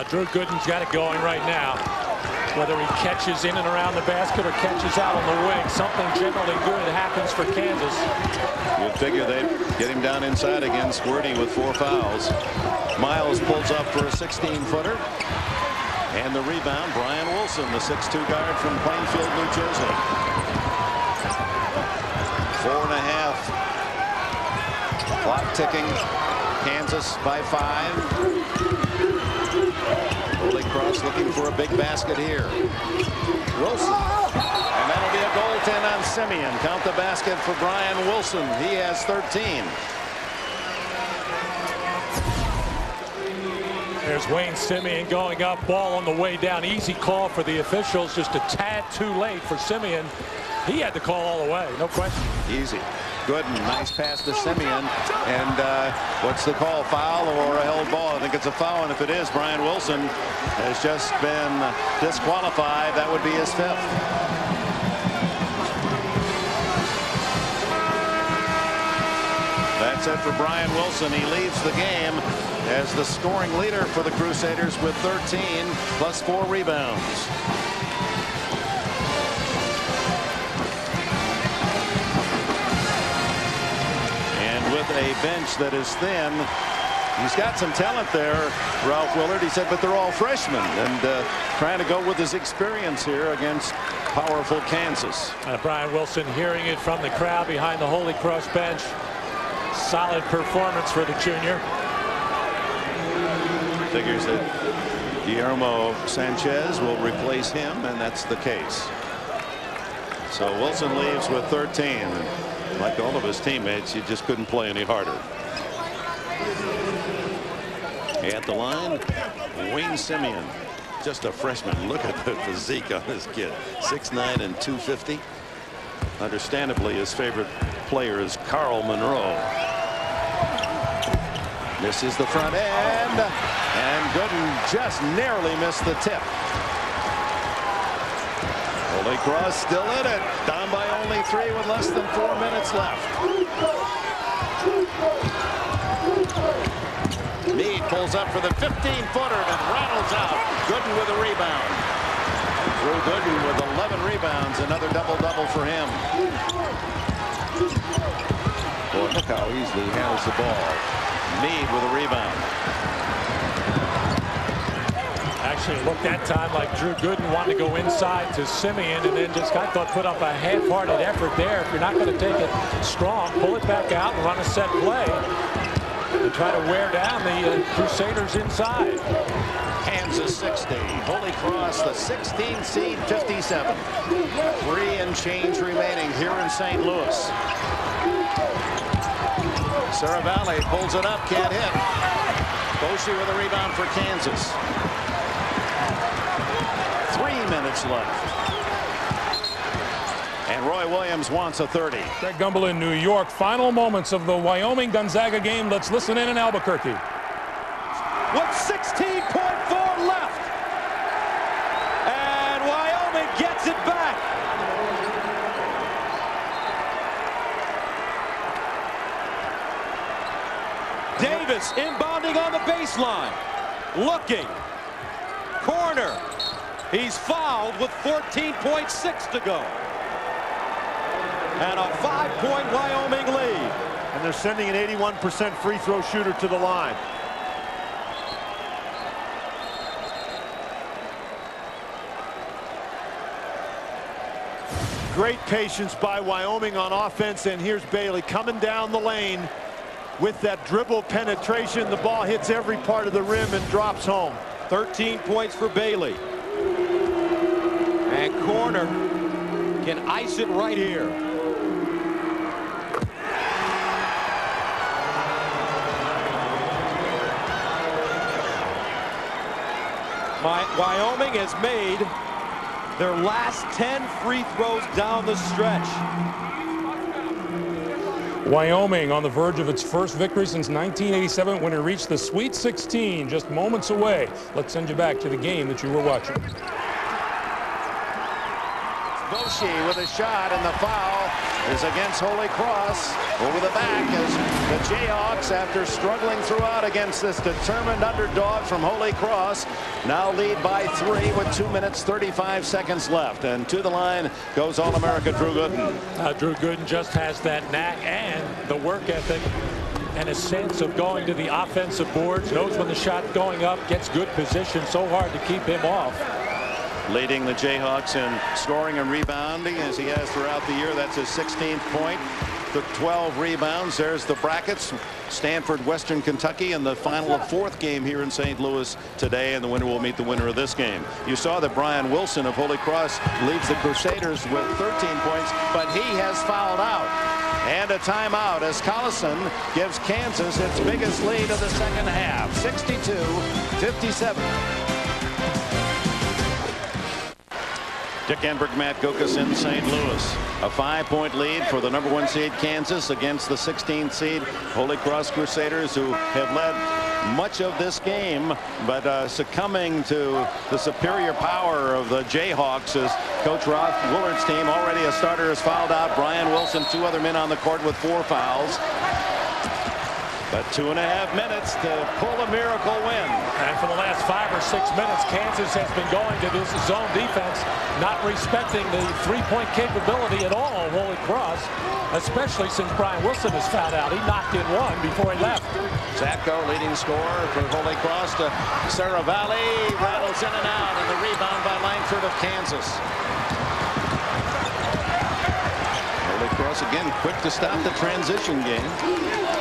S2: Drew Gooden's got it going right now. Whether he catches in and around the basket or catches out on the wing, something generally good happens for Kansas.
S1: You'd figure they'd get him down inside again. Squirty with 4 fouls. Miles pulls up for a 16-footer. And the rebound, Brian Wilson, the 6'2 guard from Plainfield, New Jersey. 4.5. Clock ticking. Kansas by 5. Holy Cross looking for a big basket here. Wilson. And that'll be a goaltend on Simeon. Count the basket for Brian Wilson. He has 13.
S2: There's Wayne Simeon going up, ball on the way down. Easy call for the officials, just a tad too late for Simeon. He had the call all the way, no question.
S1: Easy. Gooden, nice pass to Simeon. And what's the call? Foul or a held ball? I think it's a foul, and if it is, Brian Wilson has just been disqualified. That would be his 5th. That's it for Brian Wilson. He leaves the game as the scoring leader for the Crusaders with 13 plus 4 rebounds. With a bench that is thin, he's got some talent there, Ralph Willard. He said, but they're all freshmen, and trying to go with his experience here against powerful Kansas.
S2: Brian Wilson hearing it from the crowd behind the Holy Cross bench. Solid performance for the junior.
S1: Figures that Guillermo Sanchez will replace him, and that's the case. So Wilson leaves with 13. Like all of his teammates, he just couldn't play any harder. At the line, Wayne Simeon, just a freshman. Look at the physique on this kid. 6'9" and 250. Understandably, his favorite player is Carl Monroe. This is the front end, and Gooden just narrowly missed the tip. Holy Cross still in it, down by only 3 with less than 4 minutes left. Meade pulls up for the 15-footer and rattles out. Gooden with a rebound. Drew Gooden with 11 rebounds, another double-double for him. Boy, look how easily he handles the ball. Meade with a rebound.
S2: Actually looked that time like Drew Gooden wanted to go inside to Simeon, and then just got to put up a half-hearted effort there. If you're not going to take it strong, pull it back out and run a set play and try to wear down the Crusaders inside.
S1: Kansas 60. Holy Cross, the 16th seed, 57. 3 and change remaining here in St. Louis. Saravalli pulls it up, can't hit. Boshi with a rebound for Kansas. 3 minutes left. And Roy Williams wants a 30.
S2: Greg Gumbel in New York. Final moments of the Wyoming-Gonzaga game. Let's listen in Albuquerque.
S1: With 16.4 left. And Wyoming gets it back. Davis inbounding on the baseline. Looking. Corner. He's fouled with 14.6 to go. And a 5-point Wyoming lead.
S6: And they're sending an 81% free throw shooter to the line. Great patience by Wyoming on offense, and here's Bailey coming down the lane with that dribble penetration. The ball hits every part of the rim and drops home.
S1: 13 points for Bailey. And Corner can ice it right here. Wyoming has made their last 10 free throws down the stretch.
S2: Wyoming on the verge of its first victory since 1987 when it reached the Sweet 16, just moments away. Let's send you back to the game that you were watching.
S1: Boshi with a shot, and the foul is against Holy Cross. Over the back as the Jayhawks, after struggling throughout against this determined underdog from Holy Cross, now lead by 3 with 2 minutes 35 seconds left. And to the line goes All-America Drew Gooden.
S2: Drew Gooden just has that knack and the work ethic and a sense of going to the offensive boards, knows when the shot's going up, gets good position, so hard to keep him off.
S1: Leading the Jayhawks in scoring and rebounding as he has throughout the year. That's his 16th point. Took 12 rebounds. There's the brackets. Stanford, Western Kentucky in the final of 4th game here in St. Louis today, and the winner will meet the winner of this game. You saw that Brian Wilson of Holy Cross leads the Crusaders with 13 points, but he has fouled out. And a timeout as Collison gives Kansas its biggest lead of the second half, 62-57. Dick Enberg, Matt Gokas in St. Louis. A 5-point lead for the #1 seed Kansas against the 16th seed Holy Cross Crusaders, who have led much of this game, but succumbing to the superior power of the Jayhawks as Coach Roth Willard's team. Already a starter is fouled out. Brian Wilson, 2 other men on the court with 4 fouls. But 2.5 minutes to pull a miracle win.
S2: And for the last 5 or 6 minutes, Kansas has been going to this zone defense, not respecting the 3-point capability at all of Holy Cross, especially since Brian Wilson has fouled out. He knocked in 1 before he left.
S1: Zatko, leading scorer for Holy Cross, to Saravalli, rattles in and out, and the rebound by Langford of Kansas. Holy Cross again quick to stop the transition game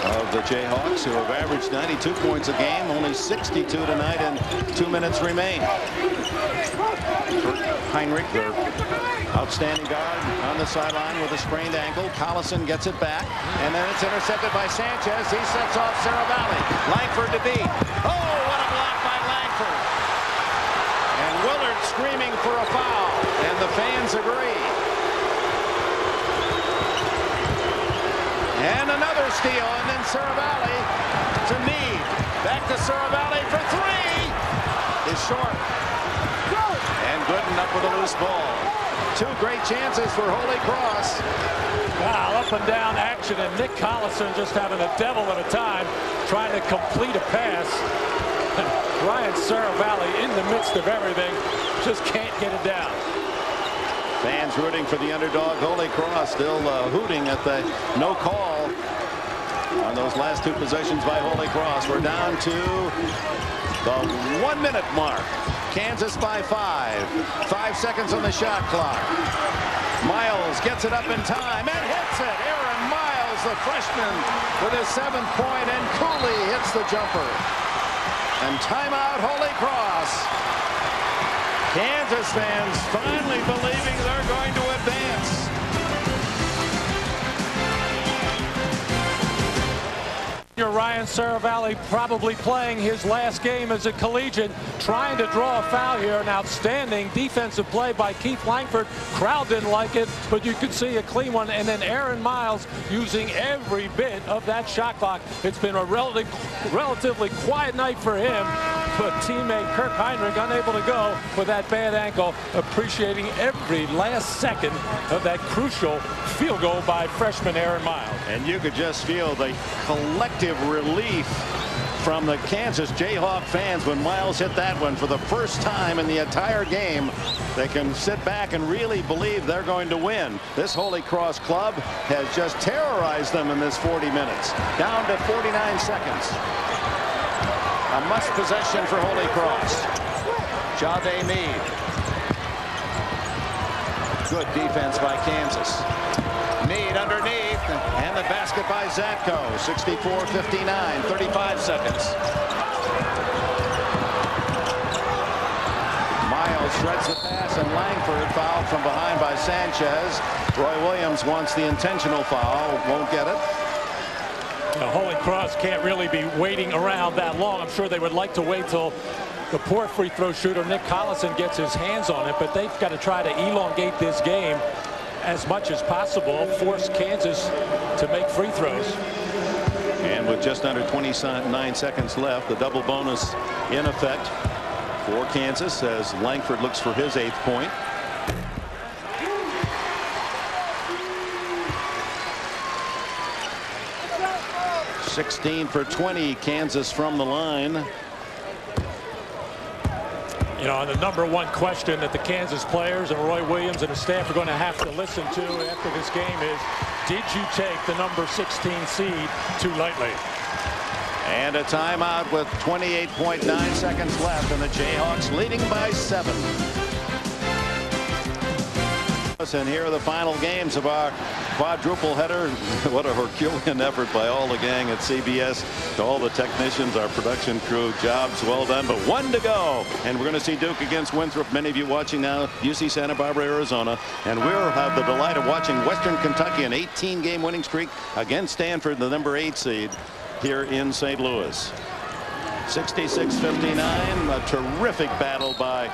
S1: of the Jayhawks, who have averaged 92 points a game. Only 62 tonight, and 2 minutes remain. Heinrich, their outstanding guard, on the sideline with a sprained ankle. Collison gets it back, and then it's intercepted by Sanchez. He sets off Saravalli. Langford to beat. Oh, what a block by Langford. And Willard screaming for a foul, and the fans agree. And another steal, and then Saravalli to Meade. Back to Saravalli for 3. Is short. And Gooden up with a loose ball. 2 great chances for Holy Cross.
S2: Wow, up and down action, and Nick Collison just having a devil of a time trying to complete a pass. Ryan Saravalli in the midst of everything just can't get it down.
S1: Fans rooting for the underdog Holy Cross, still hooting at the no call on those last 2 possessions by Holy Cross. We're down to the 1-minute mark. Kansas by 5. 5 seconds on the shot clock. Miles gets it up in time and hits it. Aaron Miles, the freshman, with his 7th point, and Cooley hits the jumper. And timeout, Holy Cross. Kansas fans finally believing they're going to advance.
S2: Ryan Saravalli probably playing his last game as a collegiate, trying to draw a foul here. An outstanding defensive play by Keith Langford. Crowd didn't like it, but you could see a clean one. And then Aaron Miles using every bit of that shot clock. It's been a relatively quiet night for him, but teammate Kirk Heinrich unable to go with that bad ankle, appreciating every last second of that crucial field goal by freshman Aaron Miles.
S1: And you could just feel the collective relief from the Kansas Jayhawk fans when Miles hit that one for the first time in the entire game. They can sit back and really believe they're going to win. This Holy Cross club has just terrorized them in this 40 minutes. Down to 49 seconds. A must possession for Holy Cross. Jade Meade. Good defense by Kansas. Meade underneath, and the basket by Zatko. 64-59, 35 seconds. Miles shreds the pass, and Langford fouled from behind by Sanchez. Roy Williams wants the intentional foul, won't get it.
S2: Holy Cross can't really be waiting around that long. I'm sure they would like to wait till the poor free throw shooter Nick Collison gets his hands on it, but they've got to try to elongate this game as much as possible, force Kansas to make free throws.
S1: And with just under 29 seconds left, the double bonus in effect for Kansas as Langford looks for his 8th point. (16 for 20) Kansas from the line.
S2: You know, the number one question that the Kansas players and Roy Williams and his staff are going to have to listen to after this game is, did you take the number 16 seed too lightly?
S1: And a timeout with 28.9 seconds left, and the Jayhawks leading by 7. And here are the final games of our quadruple header. What a Herculean effort by all the gang at CBS, to all the technicians, our production crew. Jobs well done, but 1 to go. And we're going to see Duke against Winthrop. Many of you watching now, UC Santa Barbara, Arizona. And we'll have the delight of watching Western Kentucky, an 18-game winning streak, against Stanford, the number 8 seed, here in St. Louis. 66-59, a terrific battle by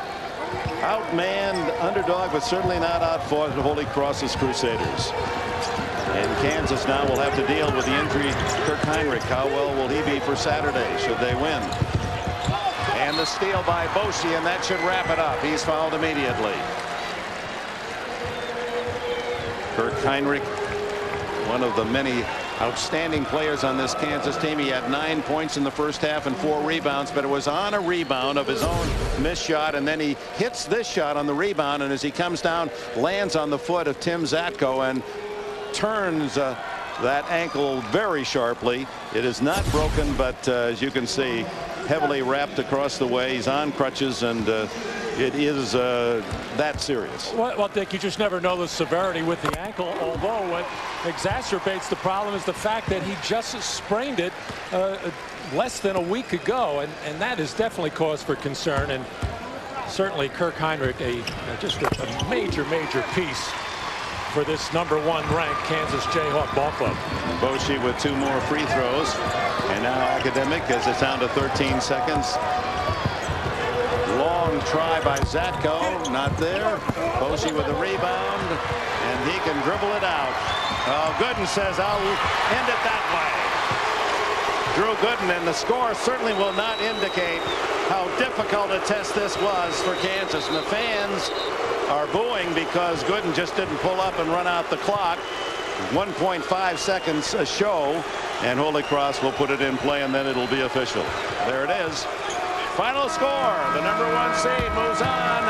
S1: outmanned underdog, but certainly not outfought Holy Cross's Crusaders. And Kansas now will have to deal with the injury. Kirk Heinrich, how well will he be for Saturday should they win? And the steal by Boshi, and that should wrap it up. He's fouled immediately. Kirk Heinrich, one of the many outstanding players on this Kansas team. He had 9 points in the first half and 4 rebounds, but it was on a rebound of his own missed shot, and then he hits this shot on the rebound, and as he comes down, lands on the foot of Tim Zatko and turns that ankle very sharply. It is not broken, but as you can see, heavily wrapped across the way. He's on crutches, and it is that serious.
S2: Well, Dick, you just never know the severity with the ankle, although what exacerbates the problem is the fact that he just sprained it less than a week ago, and that is definitely cause for concern. And certainly Kirk Heinrich, just a major piece for this number 1 ranked Kansas Jayhawk ball club.
S1: Boshi with 2 more free throws, and now Academic as it's down to 13 seconds. Long try by Zatko, not there. Boshi with a rebound, and he can dribble it out. Gooden says, I'll end it that way. Drew Gooden, and the score certainly will not indicate how difficult a test this was for Kansas. And the fans are booing because Gooden just didn't pull up and run out the clock. 1.5 seconds a show, and Holy Cross will put it in play, and then it'll be official. There it is. Final score, the number 1 seed moves on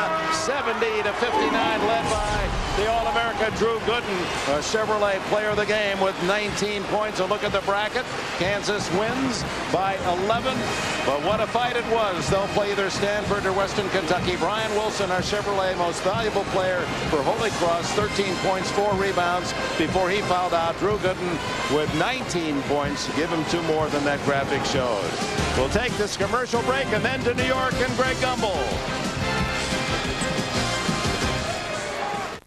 S1: 70-59, led by the All-America Drew Gooden, a Chevrolet player of the game with 19 points. A look at the bracket. Kansas wins by 11, but what a fight it was. They'll play either Stanford or Western Kentucky. Brian Wilson, our Chevrolet most valuable player for Holy Cross, 13 points, 4 rebounds before he fouled out. Drew Gooden with 19 points. Give him 2 more than that graphic shows. We'll take this commercial break and then to New York and Greg Gumbel.